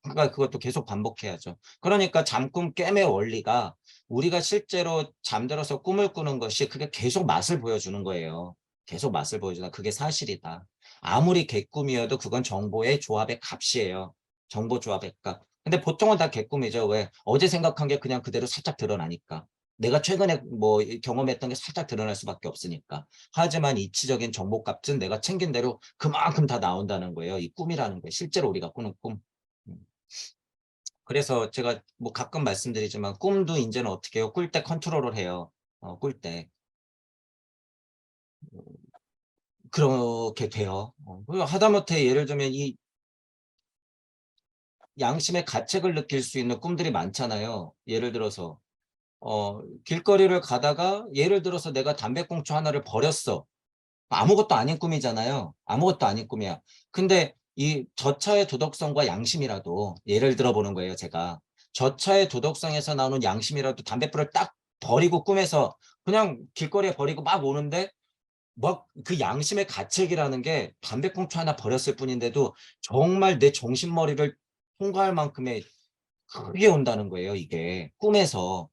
그러니까 그것도 계속 반복해야죠. 그러니까 잠꿈 깨의 원리가 우리가 실제로 잠들어서 꿈을 꾸는 것이 그게 계속 맛을 보여주는 거예요. 계속 맛을 보여주다. 그게 사실이다. 아무리 개꿈이어도 그건 정보의 조합의 값이에요. 정보 조합의 값. 근데 보통은 다 개꿈이죠. 왜? 어제 생각한 게 그냥 그대로 살짝 드러나니까. 내가 최근에 뭐 경험했던 게 살짝 드러날 수밖에 없으니까. 하지만 이치적인 정보값은 내가 챙긴 대로 그만큼 다 나온다는 거예요. 이 꿈이라는 거예요. 실제로 우리가 꾸는 꿈. 음. 그래서 제가 뭐 가끔 말씀드리지만 꿈도 이제는 어떻게 해요? 꿀 때 컨트롤을 해요. 꿀 때. 그렇게 돼요. 그리고 하다못해 예를 들면 이 양심의 가책을 느낄 수 있는 꿈들이 많잖아요. 예를 들어서 길거리를 가다가 예를 들어서 내가 담배꽁초 하나를 버렸어. 아무것도 아닌 꿈이잖아요. 아무것도 아닌 꿈이야. 근데 이 저차의 도덕성과 양심이라도 예를 들어 보는 거예요, 제가. 저차의 도덕성에서 나오는 양심이라도 담뱃불을 딱 버리고 꿈에서 그냥 길거리에 버리고 막 오는데 막 그 양심의 가책이라는 게 담배꽁초 하나 버렸을 뿐인데도 정말 내 정신머리를 통과할 만큼의 크게 온다는 거예요, 이게. 꿈에서.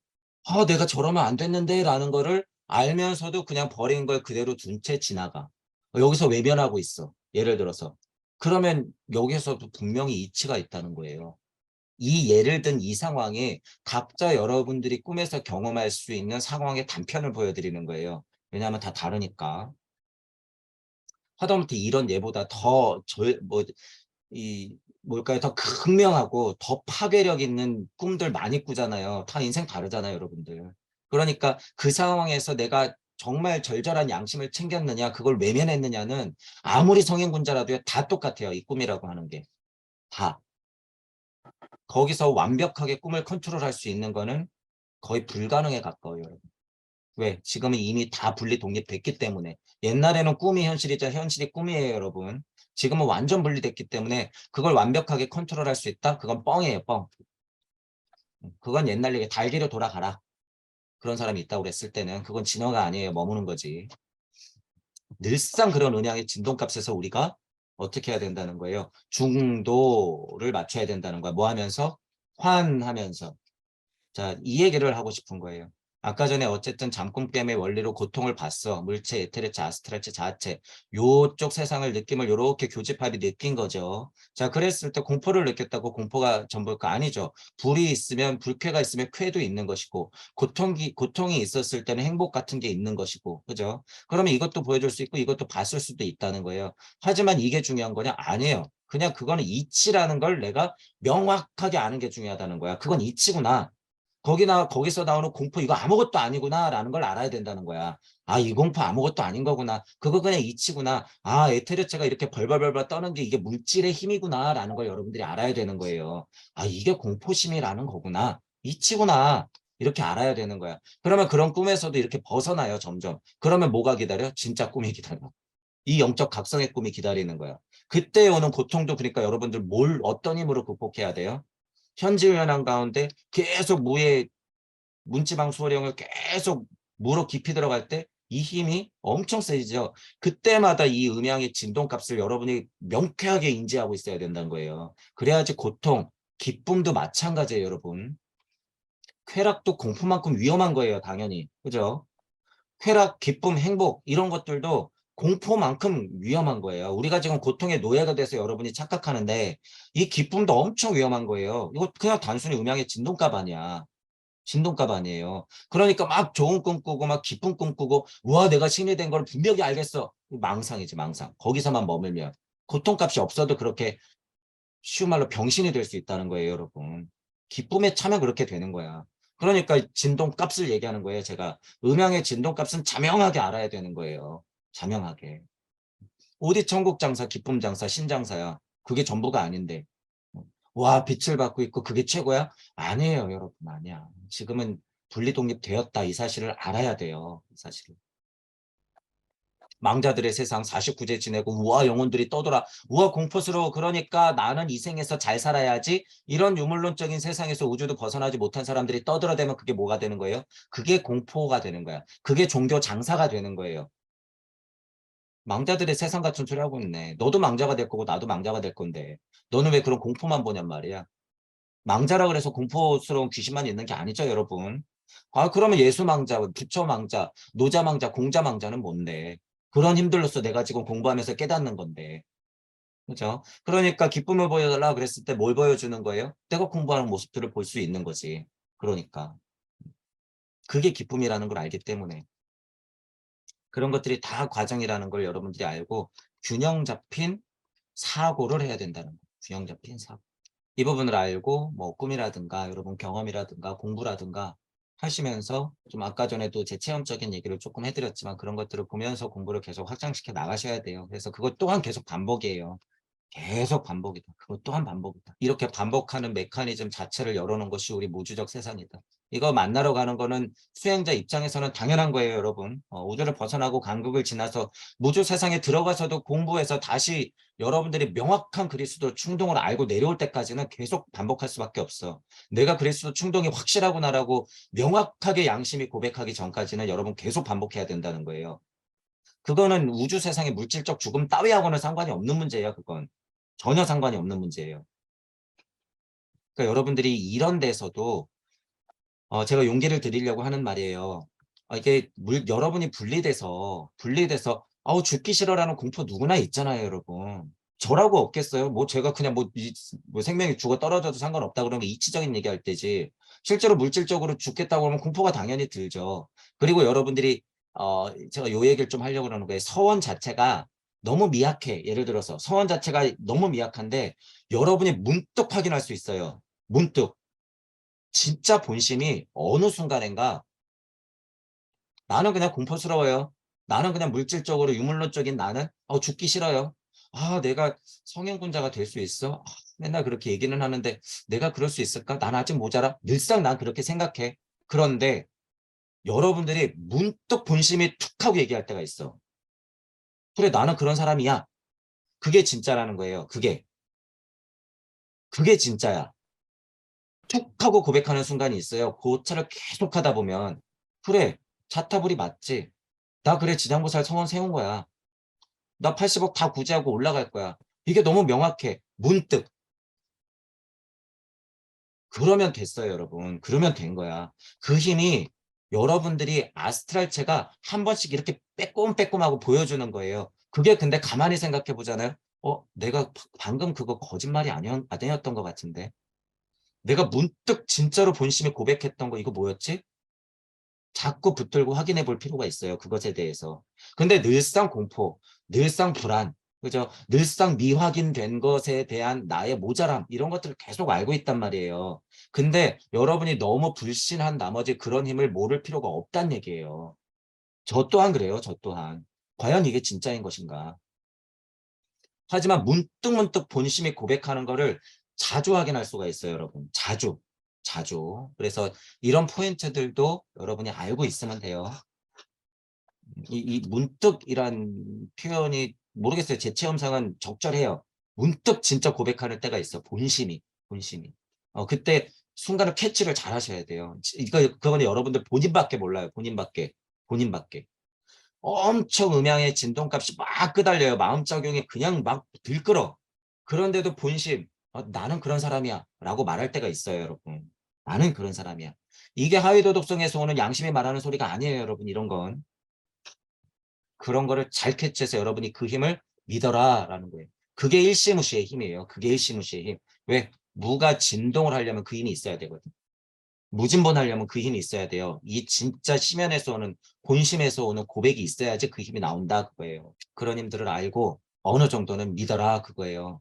내가 저러면 안 됐는데 라는 거를 알면서도 그냥 버린 걸 그대로 둔 채 지나가. 여기서 외면하고 있어. 예를 들어서. 그러면 여기서도 분명히 이치가 있다는 거예요. 이 예를 든 이 상황이 각자 여러분들이 꿈에서 경험할 수 있는 상황의 단편을 보여드리는 거예요. 왜냐하면 다 다르니까. 하다못해 이런 예보다 뭘까요? 더 극명하고 더 파괴력 있는 꿈들 많이 꾸잖아요. 다 인생 다르잖아요, 여러분들. 그러니까 그 상황에서 내가 정말 절절한 양심을 챙겼느냐, 그걸 외면했느냐는 아무리 성인군자라도요, 다 똑같아요. 이 꿈이라고 하는 게. 다. 거기서 완벽하게 꿈을 컨트롤할 수 있는 거는 거의 불가능에 가까워요, 여러분. 왜? 지금은 이미 다 분리 독립됐기 때문에. 옛날에는 꿈이 현실이자 현실이 꿈이에요, 여러분. 지금은 완전 분리됐기 때문에 그걸 완벽하게 컨트롤할 수 있다? 그건 뻥이에요, 뻥. 그건 옛날 얘기, 달기로 돌아가라. 그런 사람이 있다고 그랬을 때는 그건 진화가 아니에요, 머무는 거지. 늘상 그런 은양의 진동값에서 우리가 어떻게 해야 된다는 거예요? 중도를 맞춰야 된다는 거야. 뭐 하면서? 환하면서. 자, 이 얘기를 하고 싶은 거예요. 아까 전에 어쨌든 잠꿈깨의 원리로 고통을 봤어. 물체, 에테르체, 아스트랄체, 자아체. 요쪽 세상을 느낌을 요렇게 교집합이 느낀 거죠. 자, 그랬을 때 공포를 느꼈다고 공포가 전부일까? 아니죠. 불이 있으면, 불쾌가 있으면 쾌도 있는 것이고, 고통이 있었을 때는 행복 같은 게 있는 것이고, 그죠? 그러면 이것도 보여줄 수 있고, 이것도 봤을 수도 있다는 거예요. 하지만 이게 중요한 거냐? 아니에요. 그냥 그거는 이치라는 걸 내가 명확하게 아는 게 중요하다는 거야. 그건 이치구나. 거기서 나오는 공포 이거 아무것도 아니구나라는 걸 알아야 된다는 거야. 아, 이 공포 아무것도 아닌 거구나. 그거 그냥 이치구나. 아, 에테르체가 이렇게 벌벌벌벌 떠는 게 이게 물질의 힘이구나라는 걸 여러분들이 알아야 되는 거예요. 아, 이게 공포심이라는 거구나. 이치구나. 이렇게 알아야 되는 거야. 그러면 그런 꿈에서도 이렇게 벗어나요, 점점. 그러면 뭐가 기다려? 진짜 꿈이 기다려. 이 영적 각성의 꿈이 기다리는 거야. 그때 오는 고통도 그러니까 여러분들 어떤 힘으로 극복해야 돼요? 현지의연한 가운데 계속 무의 문지방 수호령을 계속 무로 깊이 들어갈 때 이 힘이 엄청 세지죠. 그때마다 이 음양의 진동값을 여러분이 명쾌하게 인지하고 있어야 된다는 거예요. 그래야지 고통, 기쁨도 마찬가지예요, 여러분. 쾌락도 공포만큼 위험한 거예요, 당연히. 그죠? 쾌락, 기쁨, 행복 이런 것들도 공포만큼 위험한 거예요. 우리가 지금 고통의 노예가 돼서 여러분이 착각하는데 이 기쁨도 엄청 위험한 거예요. 이거 그냥 단순히 음양의 진동값 아니야. 진동값 아니에요. 그러니까 막 좋은 꿈 꾸고 막 기쁜 꿈 꾸고 우와 내가 승리된 걸 분명히 알겠어. 망상이지 망상. 거기서만 머물면 고통값이 없어도 그렇게 쉬운 말로 병신이 될 수 있다는 거예요, 여러분. 기쁨에 차면 그렇게 되는 거야. 그러니까 진동값을 얘기하는 거예요, 제가. 음양의 진동값은 자명하게 알아야 되는 거예요. 자명하게. 어디 천국 장사, 기쁨 장사, 신장사야. 그게 전부가 아닌데. 와, 빛을 받고 있고 그게 최고야? 아니에요, 여러분. 아니야. 지금은 분리독립되었다. 이 사실을 알아야 돼요. 이 사실을. 망자들의 세상 49제 지내고 우와 영혼들이 떠돌아 우와 공포스러워 그러니까 나는 이 생에서 잘 살아야지 이런 유물론적인 세상에서 우주도 벗어나지 못한 사람들이 떠들어대면 그게 뭐가 되는 거예요? 그게 공포가 되는 거야. 그게 종교 장사가 되는 거예요. 망자들의 세상 같은 소리 하고 있네. 너도 망자가 될 거고 나도 망자가 될 건데 너는 왜 그런 공포만 보냔 말이야. 망자라 그래서 공포스러운 귀신만 있는 게 아니죠 여러분. 아 그러면 예수망자, 부처망자, 노자망자, 공자망자는 뭔데? 그런 힘들로서 내가 지금 공부하면서 깨닫는 건데. 그죠? 그러니까 기쁨을 보여달라 그랬을 때 뭘 보여주는 거예요? 내가 공부하는 모습들을 볼 수 있는 거지. 그러니까. 그게 기쁨이라는 걸 알기 때문에. 그런 것들이 다 과정이라는 걸 여러분들이 알고 균형 잡힌 사고를 해야 된다는 거예요. 균형 잡힌 사고. 이 부분을 알고 뭐 꿈이라든가 여러분 경험이라든가 공부라든가 하시면서 좀 아까 전에도 제 체험적인 얘기를 조금 해드렸지만 그런 것들을 보면서 공부를 계속 확장시켜 나가셔야 돼요. 그래서 그것 또한 계속 반복이에요. 계속 반복이다. 그것 또한 반복이다. 이렇게 반복하는 메커니즘 자체를 열어놓은 것이 우리 무주적 세상이다. 이거 만나러 가는 거는 수행자 입장에서는 당연한 거예요, 여러분. 우주를 벗어나고 간극을 지나서 무주 세상에 들어가서도 공부해서 다시 여러분들이 명확한 그리스도 충동을 알고 내려올 때까지는 계속 반복할 수밖에 없어. 내가 그리스도 충동이 확실하구나라고 명확하게 양심이 고백하기 전까지는 여러분 계속 반복해야 된다는 거예요. 그거는 우주 세상의 물질적 죽음 따위하고는 상관이 없는 문제예요, 그건. 전혀 상관이 없는 문제예요. 그러니까 여러분들이 이런 데서도 제가 용기를 드리려고 하는 말이에요. 이게 여러분이 분리돼서 아우 죽기 싫어라는 공포 누구나 있잖아요, 여러분. 저라고 없겠어요? 뭐 제가 그냥 뭐 생명이 죽어 떨어져도 상관없다 그러면 이치적인 얘기할 때지. 실제로 물질적으로 죽겠다고 하면 공포가 당연히 들죠. 그리고 여러분들이 제가 요 얘기를 좀 하려고 그러는 거예요. 서원 자체가 너무 미약해. 예를 들어서 서원 자체가 너무 미약한데 여러분이 문득 확인할 수 있어요. 문득. 진짜 본심이 어느 순간인가 나는 그냥 공포스러워요. 나는 그냥 물질적으로 유물론적인 나는 죽기 싫어요. 내가 성인군자가 될 수 있어? 맨날 그렇게 얘기는 하는데 내가 그럴 수 있을까? 난 아직 모자라. 늘상 난 그렇게 생각해. 그런데 여러분들이 문득 본심이 툭 하고 얘기할 때가 있어. 그래 나는 그런 사람이야. 그게 진짜라는 거예요. 그게 진짜야. 툭 하고 고백하는 순간이 있어요. 그 차를 계속 하다 보면 그래 자타불이 맞지. 나 그래 지장보살 성원 세운 거야. 나 80억 다 구제하고 올라갈 거야. 이게 너무 명확해. 문득. 그러면 됐어요, 여러분. 그러면 된 거야. 그 힘이 여러분들이 아스트랄체가 한 번씩 이렇게 빼꼼빼꼼하고 보여주는 거예요. 그게 근데 가만히 생각해 보잖아요. 내가 방금 그거 거짓말이 아니었던 것 같은데. 내가 문득 진짜로 본심에 고백했던 거 이거 뭐였지? 자꾸 붙들고 확인해 볼 필요가 있어요. 그것에 대해서. 근데 늘상 공포, 늘상 불안, 그죠? 늘상 미확인된 것에 대한 나의 모자람, 이런 것들을 계속 알고 있단 말이에요. 근데 여러분이 너무 불신한 나머지 그런 힘을 모를 필요가 없다는 얘기예요. 저 또한 그래요. 저 또한. 과연 이게 진짜인 것인가? 하지만 문득문득 본심이 고백하는 거를 자주 확인할 수가 있어요, 여러분. 자주. 자주. 그래서 이런 포인트들도 여러분이 알고 있으면 돼요. 이 문득이란 표현이 모르겠어요. 제 체험상은 적절해요. 문득 진짜 고백하는 때가 있어. 본심이. 그때 순간을 캐치를 잘 하셔야 돼요. 그거는 여러분들 본인밖에 몰라요. 본인밖에. 엄청 음향의 진동값이 막 끄달려요. 마음작용이 그냥 막 들끓어. 그런데도 본심, 나는 그런 사람이야. 라고 말할 때가 있어요, 여러분. 나는 그런 사람이야. 이게 하위 도덕성에서 오는 양심이 말하는 소리가 아니에요, 여러분. 이런 건. 그런 거를 잘 캐치해서 여러분이 그 힘을 믿어라라는 거예요. 그게 일시무시의 힘이에요. 그게 일시무시의 힘. 왜? 무가 진동을 하려면 그 힘이 있어야 되거든. 무진본하려면 그 힘이 있어야 돼요. 이 진짜 심연에서 오는 본심에서 오는 고백이 있어야지 그 힘이 나온다 그거예요. 그런 힘들을 알고 어느 정도는 믿어라 그거예요.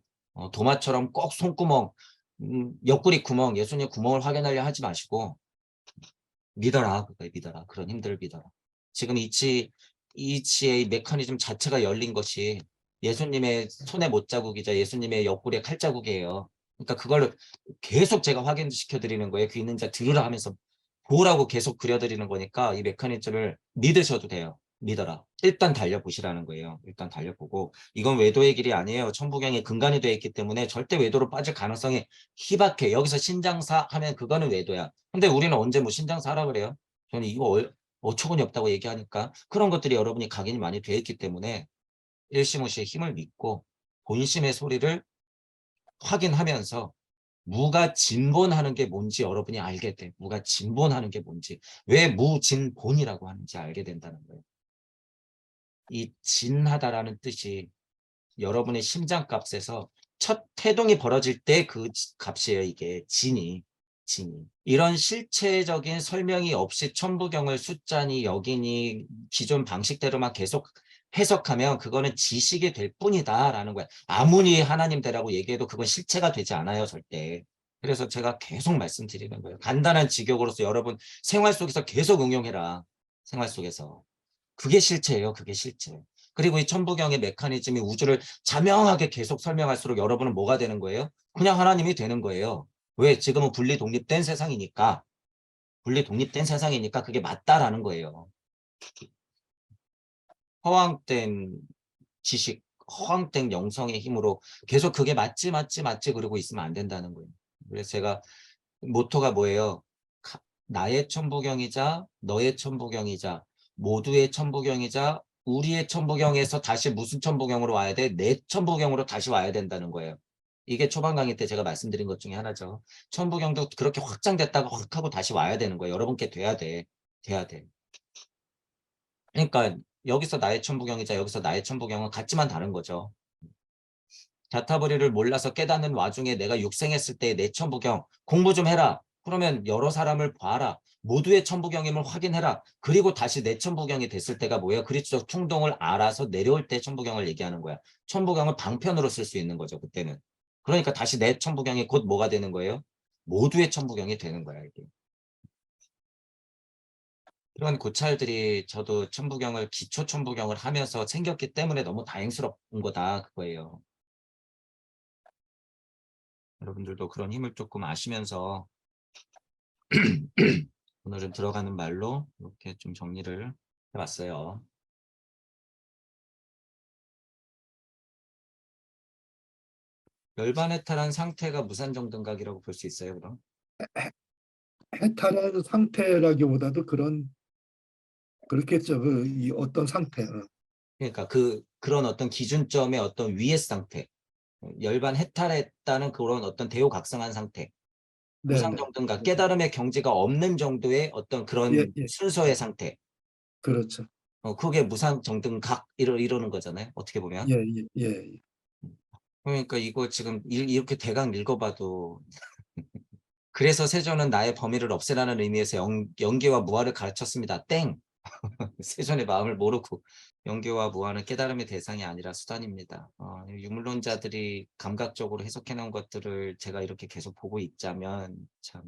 도마처럼 꼭 손구멍, 옆구리 구멍, 예수님 구멍을 확인하려 하지 마시고 믿어라 그거예요. 믿어라. 그런 힘들을 믿어라. 지금 이치의 메커니즘 자체가 열린 것이 예수님의 손에 못자국이자 예수님의 옆구리에 칼자국이에요. 그러니까 그걸 계속 제가 확인시켜 드리는 거예요. 귀 있는 자 들으라 하면서 보라고 계속 그려드리는 거니까 이 메커니즘을 믿으셔도 돼요. 믿어라. 일단 달려보시라는 거예요. 일단 달려보고 이건 외도의 길이 아니에요. 천부경이 근간이 되어 있기 때문에 절대 외도로 빠질 가능성이 희박해. 여기서 신장사 하면 그거는 외도야. 근데 우리는 언제 뭐 신장사 하라 그래요? 저는 이거 어처구니 없다고 얘기하니까 그런 것들이 여러분이 각인이 많이 되어 있기 때문에 일시무시의 힘을 믿고 본심의 소리를 확인하면서 무가 진본하는 게 뭔지 여러분이 알게 돼. 무가 진본하는 게 뭔지. 왜 무진본이라고 하는지 알게 된다는 거예요. 이 진하다라는 뜻이 여러분의 심장값에서 첫 태동이 벌어질 때 그 값이에요. 이게 진이. 이런 실체적인 설명이 없이 천부경을 숫자니 여기니 기존 방식대로만 계속 해석하면 그거는 지식이 될 뿐이다라는 거야. 아무리 하나님 되라고 얘기해도 그건 실체가 되지 않아요, 절대. 그래서 제가 계속 말씀드리는 거예요. 간단한 직역으로서 여러분 생활 속에서 계속 응용해라. 생활 속에서. 그게 실체예요. 그게 실체. 그리고 이 천부경의 메커니즘이 우주를 자명하게 계속 설명할수록 여러분은 뭐가 되는 거예요? 그냥 하나님이 되는 거예요. 왜? 지금은 분리 독립된 세상이니까. 분리 독립된 세상이니까 그게 맞다라는 거예요. 허황된 지식, 허황된 영성의 힘으로 계속 그게 맞지 그러고 있으면 안 된다는 거예요. 그래서 제가 모토가 뭐예요? 나의 천부경이자 너의 천부경이자 모두의 천부경이자 우리의 천부경에서 다시 무슨 천부경으로 와야 돼? 내 천부경으로 다시 와야 된다는 거예요. 이게 초반 강의 때 제가 말씀드린 것 중에 하나죠. 천부경도 그렇게 확장됐다가 확 하고 다시 와야 되는 거예요. 여러분께 돼야 돼. 돼야 돼. 그러니까 여기서 나의 천부경이자 여기서 나의 천부경은 같지만 다른 거죠. 자타버리를 몰라서 깨닫는 와중에 내가 육생했을 때 내 천부경 공부 좀 해라. 그러면 여러 사람을 봐라. 모두의 천부경임을 확인해라. 그리고 다시 내 천부경이 됐을 때가 뭐예요? 그리스도적 충동을 알아서 내려올 때 천부경을 얘기하는 거야. 천부경을 방편으로 쓸 수 있는 거죠. 그때는. 그러니까 다시 내 천부경이 곧 뭐가 되는 거예요? 모두의 천부경이 되는 거야. 이게. 이런 고찰들이 저도 천부경을 기초 천부경을 하면서 생겼기 때문에 너무 다행스러운 거다. 그거예요. 여러분들도 그런 힘을 조금 아시면서 오늘은 들어가는 말로 이렇게 좀 정리를 해봤어요. 열반해탈한 상태가 무산정등각이라고 볼 수 있어요, 그럼? 해탈한 상태라기보다도 그렇겠죠. 이 어떤 상태. 그러니까 그런 어떤 기준점의 어떤 위의 상태, 열반해탈했다는 그런 어떤 대우각성한 상태, 네네. 무상정등각, 깨달음의 경지가 없는 정도의 어떤 예, 그런 예, 순서의 상태, 그렇죠. 그게 무상정등각 이러는 거잖아요, 어떻게 보면. 예, 예, 예. 그러니까 이거 지금 이렇게 대강 읽어봐도 그래서 세존은 나의 범위를 없애라는 의미에서 연계와 무아를 가르쳤습니다. 땡! 세존의 마음을 모르고 연계와 무아는 깨달음의 대상이 아니라 수단입니다. 유물론자들이 감각적으로 해석해 놓은 것들을 제가 이렇게 계속 보고 있자면 참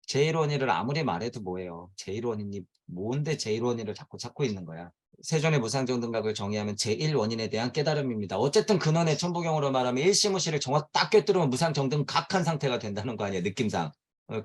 제1원리를 아무리 말해도 뭐예요. 제1원리니 뭔데 제1원리를 자꾸 찾고 있는 거야. 세존의 무상정등각을 정의하면 제1원인에 대한 깨달음입니다. 어쨌든 근원의 천부경으로 말하면 일시무시를 정확 딱 꿰뚫으면 무상정등각한 상태가 된다는 거 아니에요. 느낌상.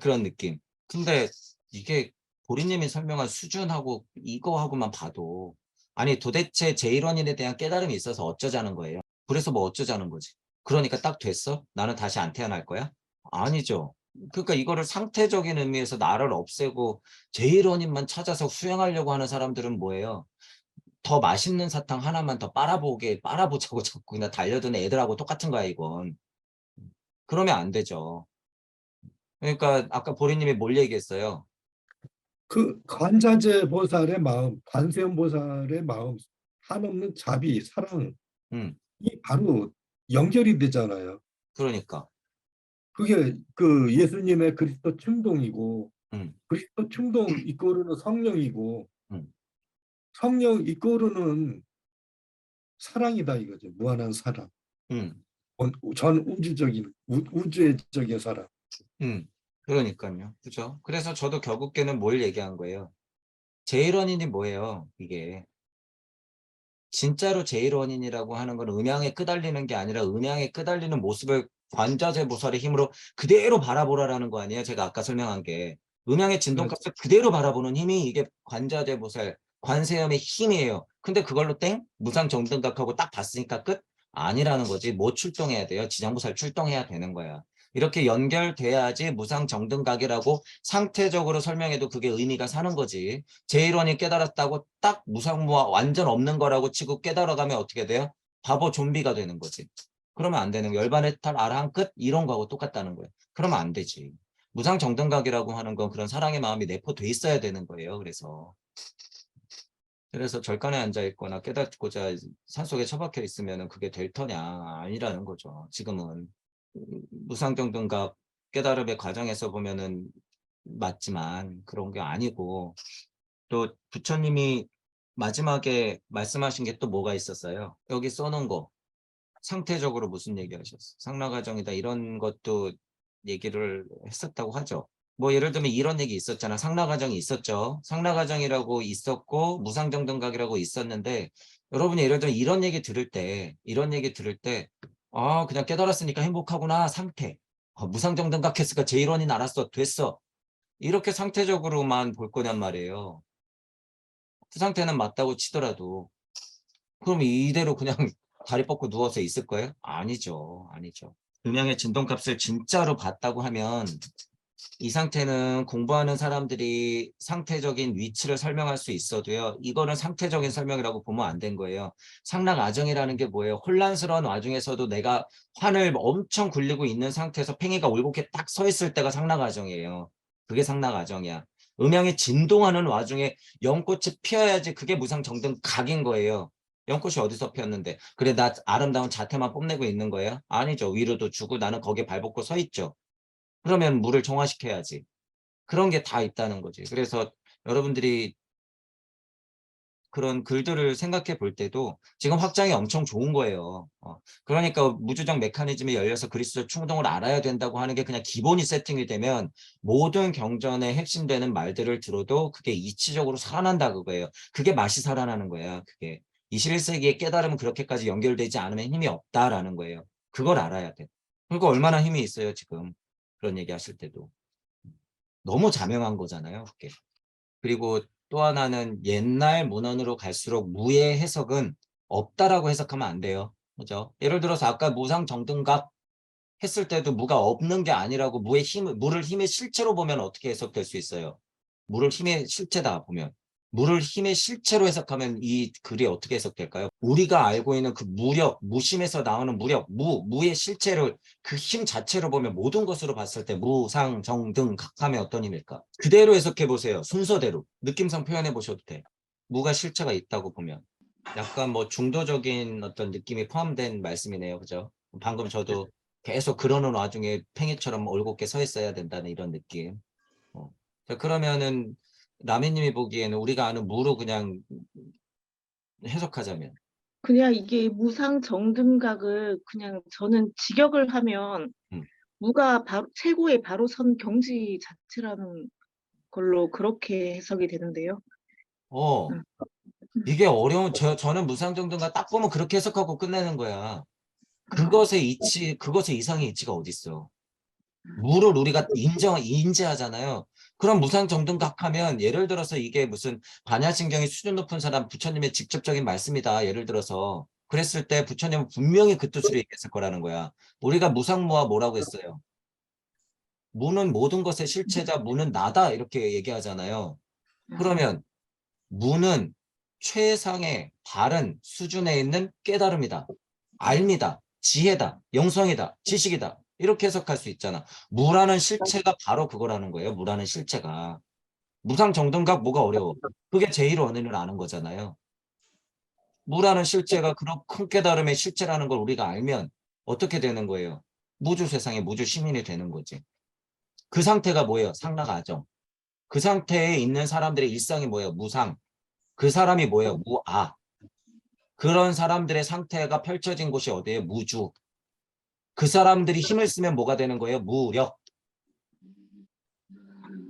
그런 느낌. 근데 이게 보리님이 설명한 수준하고 이거하고만 봐도 아니 도대체 제1원인에 대한 깨달음이 있어서 어쩌자는 거예요. 그래서 뭐 어쩌자는 거지. 그러니까 딱 됐어? 나는 다시 안 태어날 거야? 아니죠. 그러니까 이거를 상태적인 의미에서 나를 없애고 제1원인만 찾아서 수행하려고 하는 사람들은 뭐예요? 더 맛있는 사탕 하나만 더 빨아보자고 자꾸 그냥 달려드는 애들하고 똑같은 거야, 이건. 그러면 안 되죠. 그러니까 아까 보리님이 뭘 얘기했어요? 그 관자재 보살의 마음, 관세음 보살의 마음, 한없는 자비, 사랑, 음, 이 바로 연결이 되잖아요. 그러니까. 그게 그 예수님의 그리스도 충동이고, 음, 그리스도 충동 이끌어는 성령이고, 음, 성령 이끌어는 사랑이다 이거죠. 무한한 사랑. 음, 전 우주적인, 우주의적인 사랑. 그러니까요. 그죠? 그래서 저도 결국에는 뭘 얘기한 거예요. 제일원인이 뭐예요? 이게. 진짜로 제일원인이라고 하는 건 음양에 끄달리는 게 아니라 음양에 끄달리는 모습을 관자재 보살의 힘으로 그대로 바라보라라는 거 아니에요? 제가 아까 설명한 게. 음양의 그렇죠. 진동값을 그대로 바라보는 힘이 이게 관자재 보살, 관세음의 힘이에요. 근데 그걸로 땡? 무상정등각하고 딱 봤으니까 끝? 아니라는 거지. 뭐 출동해야 돼요? 지장보살 출동해야 되는 거야. 이렇게 연결돼야지 무상정등각이라고 상태적으로 설명해도 그게 의미가 사는 거지. 제일원이 깨달았다고 딱 무상무화 완전 없는 거라고 치고 깨달아가면 어떻게 돼요? 바보 좀비가 되는 거지. 그러면 안 되는 거. 열반해탈 아라한 끝 이런 거하고 똑같다는 거예요. 그러면 안 되지. 무상정등각이라고 하는 건 그런 사랑의 마음이 내포돼 있어야 되는 거예요. 그래서 절간에 앉아 있거나 깨닫고자 산속에 처박혀 있으면 그게 될 터냐 아니라는 거죠. 지금은 무상정등각 깨달음의 과정에서 보면은 맞지만 그런 게 아니고 또 부처님이 마지막에 말씀하신 게 또 뭐가 있었어요? 여기 써놓은 거 상태적으로 무슨 얘기 하셨어? 상라과정이다 이런 것도 얘기를 했었다고 하죠. 뭐 예를 들면 이런 얘기 있었잖아. 상라과정이 있었죠. 상라과정이라고 있었고 무상정등각이라고 있었는데 여러분이 예를 들면 이런 얘기 들을 때 아, 그냥 깨달았으니까 행복하구나 상태. 무상정등각 했으니까 제일원인 알았어 됐어. 이렇게 상태적으로만 볼 거냔 말이에요. 그 상태는 맞다고 치더라도 그럼 이대로 그냥 다리 뻗고 누워서 있을 거예요? 아니죠. 아니죠. 음양의 진동값을 진짜로 봤다고 하면 이 상태는 공부하는 사람들이 상태적인 위치를 설명할 수 있어도요. 이거는 상태적인 설명이라고 보면 안 된 거예요. 상락아정이라는 게 뭐예요? 혼란스러운 와중에서도 내가 환을 엄청 굴리고 있는 상태에서 팽이가 올곧게 딱 서 있을 때가 상락아정이에요. 그게 상락아정이야. 음양이 진동하는 와중에 연꽃이 피어야지 그게 무상정등 각인 거예요. 연꽃이 어디서 피었는데 그래 나 아름다운 자태만 뽐내고 있는 거예요? 아니죠. 위로도 주고 나는 거기에 발벗고 서 있죠. 그러면 물을 정화시켜야지. 그런 게 다 있다는 거지. 그래서 여러분들이 그런 글들을 생각해 볼 때도 지금 확장이 엄청 좋은 거예요. 그러니까 무주적 메커니즘이 열려서 그리스도 충동을 알아야 된다고 하는 게 그냥 기본이 세팅이 되면 모든 경전의 핵심 되는 말들을 들어도 그게 이치적으로 살아난다 그거예요. 그게 맛이 살아나는 거야. 그게 21세기의 깨달음은 그렇게까지 연결되지 않으면 힘이 없다라는 거예요. 그걸 알아야 돼. 그리고 얼마나 힘이 있어요, 지금. 그런 얘기 하실 때도. 너무 자명한 거잖아요, 그게. 그리고 또 하나는 옛날 문헌으로 갈수록 무의 해석은 없다라고 해석하면 안 돼요. 그죠? 예를 들어서 아까 무상정등각 했을 때도 무가 없는 게 아니라고 물을 힘의 실체로 보면 어떻게 해석될 수 있어요? 물을 힘의 실체다 보면. 물을 힘의 실체로 해석하면 이 글이 어떻게 해석될까요? 우리가 알고 있는 그 무력, 무심에서 나오는 무력, 무의 실체를 그 힘 자체로 보면 모든 것으로 봤을 때 무상, 정등, 각하면 어떤 힘일까? 그대로 해석해 보세요. 순서대로. 느낌상 표현해 보셔도 돼. 무가 실체가 있다고 보면. 약간 뭐 중도적인 어떤 느낌이 포함된 말씀이네요. 그죠? 방금 저도 계속 그러는 와중에 팽이처럼 올곧게 서 있어야 된다는 이런 느낌. 자, 그러면은 라미님이 보기에는 우리가 아는 무로 그냥 해석하자면 그냥 이게 무상 정등각을 그냥 저는 직역을 하면 음. 무가 바로 최고의 바로 선 경지 자체라는 걸로 그렇게 해석이 되는데요. 어 음. 이게 어려운 저는 무상정등가 딱 보면 그렇게 해석하고 끝내는 거야. 음. 그것의 이상의 이치가 어딨어. 무를 우리가 인지하잖아요. 그럼 무상정등각 하면 예를 들어서 이게 무슨 반야신경이 수준 높은 사람 부처님의 직접적인 말씀이다. 예를 들어서 그랬을 때 부처님은 분명히 그 뜻으로 얘기했을 거라는 거야. 우리가 무상무와 뭐라고 했어요? 무는 모든 것의 실체자, 무는 나다 이렇게 얘기하잖아요. 그러면 무는 최상의 바른 수준에 있는 깨달음이다. 알미다. 지혜다. 영성이다. 지식이다. 이렇게 해석할 수 있잖아. 무라는 실체가 바로 그거라는 거예요. 무라는 실체가. 무상정등각 뭐가 어려워? 그게 제1원인을 아는 거잖아요. 무라는 실체가 그런 큰 깨달음의 실체라는 걸 우리가 알면 어떻게 되는 거예요? 무주 세상의 무주 시민이 되는 거지. 그 상태가 뭐예요? 상락아정. 그 상태에 있는 사람들의 일상이 뭐예요? 무상. 그 사람이 뭐예요? 무아. 그런 사람들의 상태가 펼쳐진 곳이 어디예요? 무주. 그 사람들이 힘을 쓰면 뭐가 되는 거예요? 무력.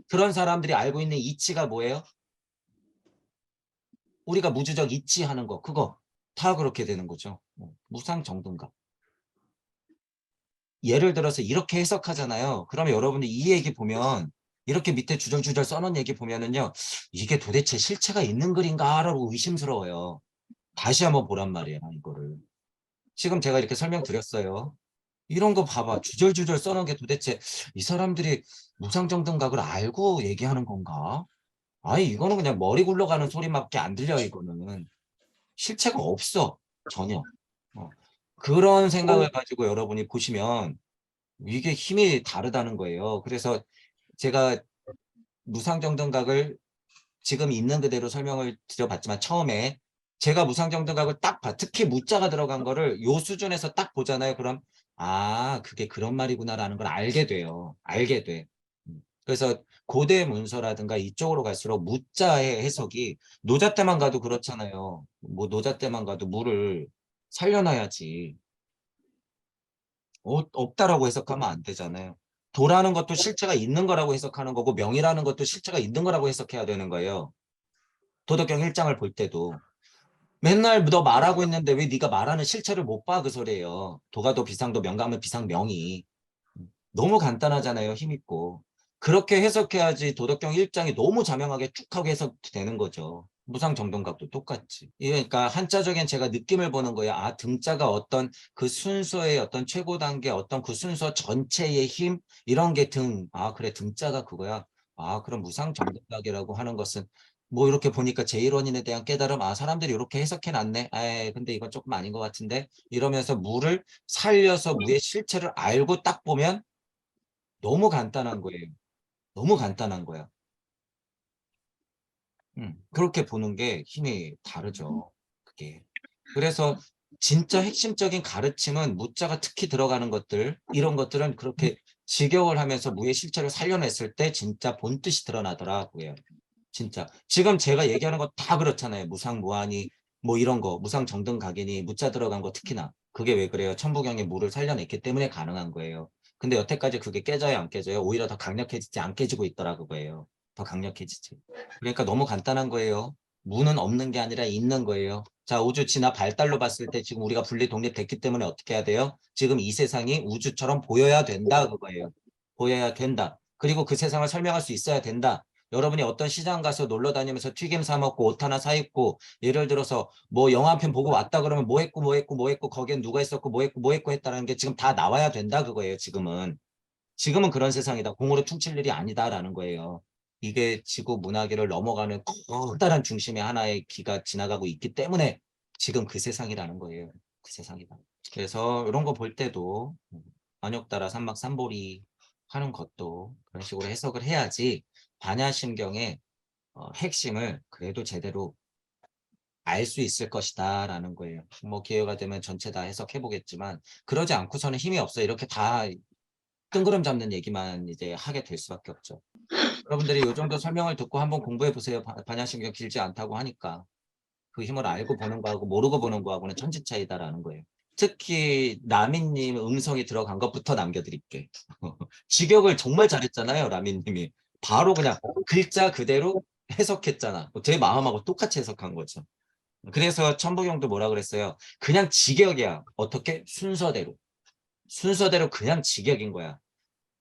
그런 사람들이 알고 있는 이치가 뭐예요? 우리가 무주적 이치하는 거, 그거 다 그렇게 되는 거죠. 무상정등각. 예를 들어서 이렇게 해석하잖아요. 그러면 여러분들 이 얘기 보면 이렇게 밑에 주절주절 써놓은 얘기 보면은요. 이게 도대체 실체가 있는 글인가라고 의심스러워요. 다시 한번 보란 말이에요. 이거를. 지금 제가 이렇게 설명드렸어요. 이런 거 봐봐. 주절주절 써놓은 게 도대체 이 사람들이 무상정등각을 알고 얘기하는 건가? 아니 이거는 그냥 머리 굴러가는 소리밖에 안 들려요. 이거는. 실체가 없어. 전혀. 그런 생각을 가지고 여러분이 보시면 이게 힘이 다르다는 거예요. 그래서 제가 무상정등각을 지금 있는 그대로 설명을 드려봤지만 처음에 제가 무상정등각을 딱 봐. 특히 무자가 들어간 거를 요 수준에서 딱 보잖아요. 그럼 아 그게 그런 말이구나라는 걸 알게 돼요. 알게 돼. 그래서 고대 문서라든가 이쪽으로 갈수록 무자의 해석이 노자 때만 가도 그렇잖아요. 뭐 노자 때만 가도 무를 살려놔야지. 없다라고 해석하면 안 되잖아요. 도라는 것도 실체가 있는 거라고 해석하는 거고 명이라는 것도 실체가 있는 거라고 해석해야 되는 거예요. 도덕경 1장을 볼 때도. 맨날 너 말하고 있는데 왜 네가 말하는 실체를 못 봐? 그 소리예요. 도가도 비상도 명가면 비상명이. 너무 간단하잖아요. 힘있고. 그렇게 해석해야지 도덕경 1장이 너무 자명하게 쭉 하고 해석되는 거죠. 무상정동각도 똑같지. 그러니까 한자적인 제가 느낌을 보는 거예요. 아, 등자가 어떤 그 순서의 어떤 최고 단계, 어떤 그 순서 전체의 힘, 이런 게 등. 아, 그래, 등자가 그거야. 아, 그럼 무상정동각이라고 하는 것은 뭐 이렇게 보니까 제1원인에 대한 깨달음, 아, 사람들이 이렇게 해석해 놨네. 에 근데 이건 조금 아닌 것 같은데. 이러면서 무를 살려서 무의 실체를 알고 딱 보면 너무 간단한 거예요. 너무 간단한 거야. 그렇게 보는 게 힘이 다르죠. 그게. 그래서 진짜 핵심적인 가르침은 무자가 특히 들어가는 것들, 이런 것들은 그렇게 직역을 하면서 무의 실체를 살려냈을 때 진짜 본뜻이 드러나더라고요. 진짜. 지금 제가 얘기하는 거 다 그렇잖아요. 무상무한이 뭐 이런 거, 무상정등각이니 무자 들어간 거 특히나. 그게 왜 그래요? 천부경의 무를 살려냈기 때문에 가능한 거예요. 근데 여태까지 그게 깨져요, 안 깨져요? 오히려 더 강력해지지 안 깨지고 있더라 그거예요. 더 강력해지지. 그러니까 너무 간단한 거예요. 무는 없는 게 아니라 있는 거예요. 자, 우주 진화 발달로 봤을 때 지금 우리가 분리 독립됐기 때문에 어떻게 해야 돼요? 지금 이 세상이 우주처럼 보여야 된다 그거예요. 보여야 된다. 그리고 그 세상을 설명할 수 있어야 된다. 여러분이 어떤 시장 가서 놀러 다니면서 튀김 사 먹고 옷 하나 사 입고 예를 들어서 뭐 영화 한 편 보고 왔다 그러면 뭐 했고 뭐 했고 뭐 했고 거기엔 누가 있었고 뭐 했고 뭐 했고 했다는 게 지금 다 나와야 된다 그거예요. 지금은 그런 세상이다. 공으로 퉁칠 일이 아니다라는 거예요. 이게 지구 문화계를 넘어가는 커다란 중심의 하나의 기가 지나가고 있기 때문에 지금 그 세상이라는 거예요. 그 세상이다. 그래서 이런 거 볼 때도 안욕따라 삼막삼보리 하는 것도 그런 식으로 해석을 해야지 반야심경의 핵심을 그래도 제대로 알 수 있을 것이다 라는 거예요. 뭐 기회가 되면 전체 다 해석해 보겠지만 그러지 않고서는 힘이 없어. 이렇게 다 뜬구름 잡는 얘기만 이제 하게 될 수밖에 없죠. 여러분들이 이 정도 설명을 듣고 한번 공부해 보세요. 반야심경 길지 않다고 하니까. 그 힘을 알고 보는 거하고 모르고 보는 거하고는 천지 차이다라는 거예요. 특히 라민님 음성이 들어간 것부터 남겨드릴게. 직역을 정말 잘했잖아요. 라민님이. 바로 그냥 글자 그대로 해석했잖아. 제 마음하고 똑같이 해석한 거죠. 그래서 천부경도 뭐라 그랬어요? 그냥 직역이야. 어떻게? 순서대로. 순서대로 그냥 직역인 거야.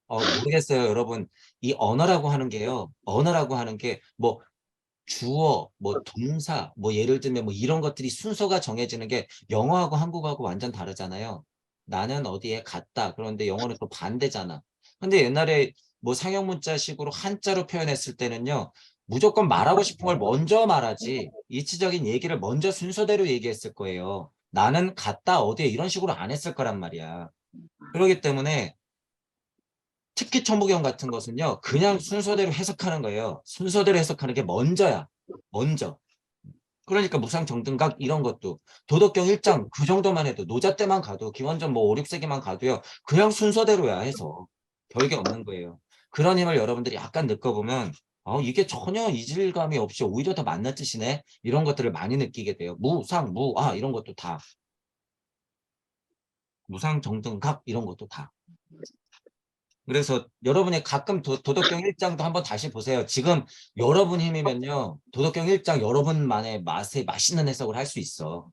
모르겠어요, 여러분. 이 언어라고 하는 게요. 언어라고 하는 게 뭐 주어, 뭐 동사, 뭐 예를 들면 뭐 이런 것들이 순서가 정해지는 게 영어하고 한국어하고 완전 다르잖아요. 나는 어디에 갔다. 그런데 영어는 또 반대잖아. 근데 옛날에 뭐 상형 문자식으로 한자로 표현했을 때는요. 무조건 말하고 싶은 걸 먼저 말하지. 이치적인 얘기를 먼저 순서대로 얘기했을 거예요. 나는 갔다 어디에 이런 식으로 안 했을 거란 말이야. 그렇기 때문에 특히 천부경 같은 것은요, 그냥 순서대로 해석하는 거예요. 순서대로 해석하는 게 먼저야. 먼저. 그러니까 무상정등각 이런 것도 도덕경 1장 그 정도만 해도 노자 때만 가도 기원전 뭐 5, 6세기만 가도요. 그냥 순서대로야 해서 별게 없는 거예요. 그런 힘을 여러분들이 약간 느껴보면 이게 전혀 이질감이 없이 오히려 더 맞는 뜻이네. 이런 것들을 많이 느끼게 돼요. 이런 것도 다. 무상정등각 이런 것도 다. 그래서 여러분이 가끔 도덕경 1장도 한번 다시 보세요. 지금 여러분 힘이면요. 도덕경 1장 여러분만의 맛있는 해석을 할 수 있어.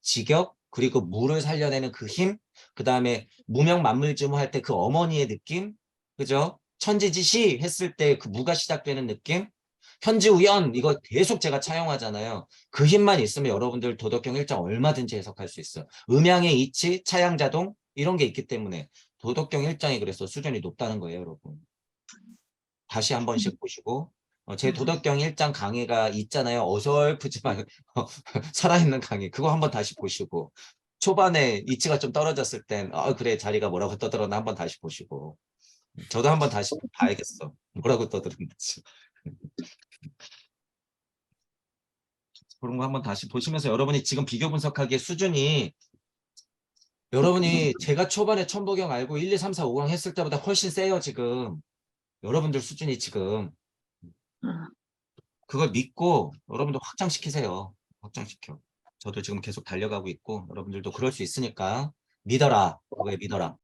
직역, 그리고 무를 살려내는 그 힘, 그 다음에 무명만물주무 할 때 그 어머니의 느낌, 그죠? 천지지시 했을 때 그 무가 시작되는 느낌, 현지우연 이거 계속 제가 차용하잖아요. 그 힘만 있으면 여러분들 도덕경 1장 얼마든지 해석할 수 있어요. 음양의 이치, 차양자동 이런 게 있기 때문에 도덕경 1장이 그래서 수준이 높다는 거예요, 여러분. 다시 한 번씩 보시고 제 도덕경 1장 강의가 있잖아요. 어설프지만 살아있는 강의 그거 한번 다시 보시고 초반에 이치가 좀 떨어졌을 땐 그래 자리가 뭐라고 떠들었나 한번 다시 보시고 저도 한번 다시 봐야겠어. 뭐라고 떠들었는지. 그런 거 한번 다시 보시면서 여러분이 지금 비교 분석하기의 수준이 여러분이 제가 초반에 천부경 알고 1, 2, 3, 4, 5강 했을 때보다 훨씬 세요 지금. 여러분들 수준이 지금. 아, 그걸 믿고 여러분들 확장시키세요. 확장시켜. 저도 지금 계속 달려가고 있고 여러분들도 그럴 수 있으니까 믿어라. 그거에 믿어라.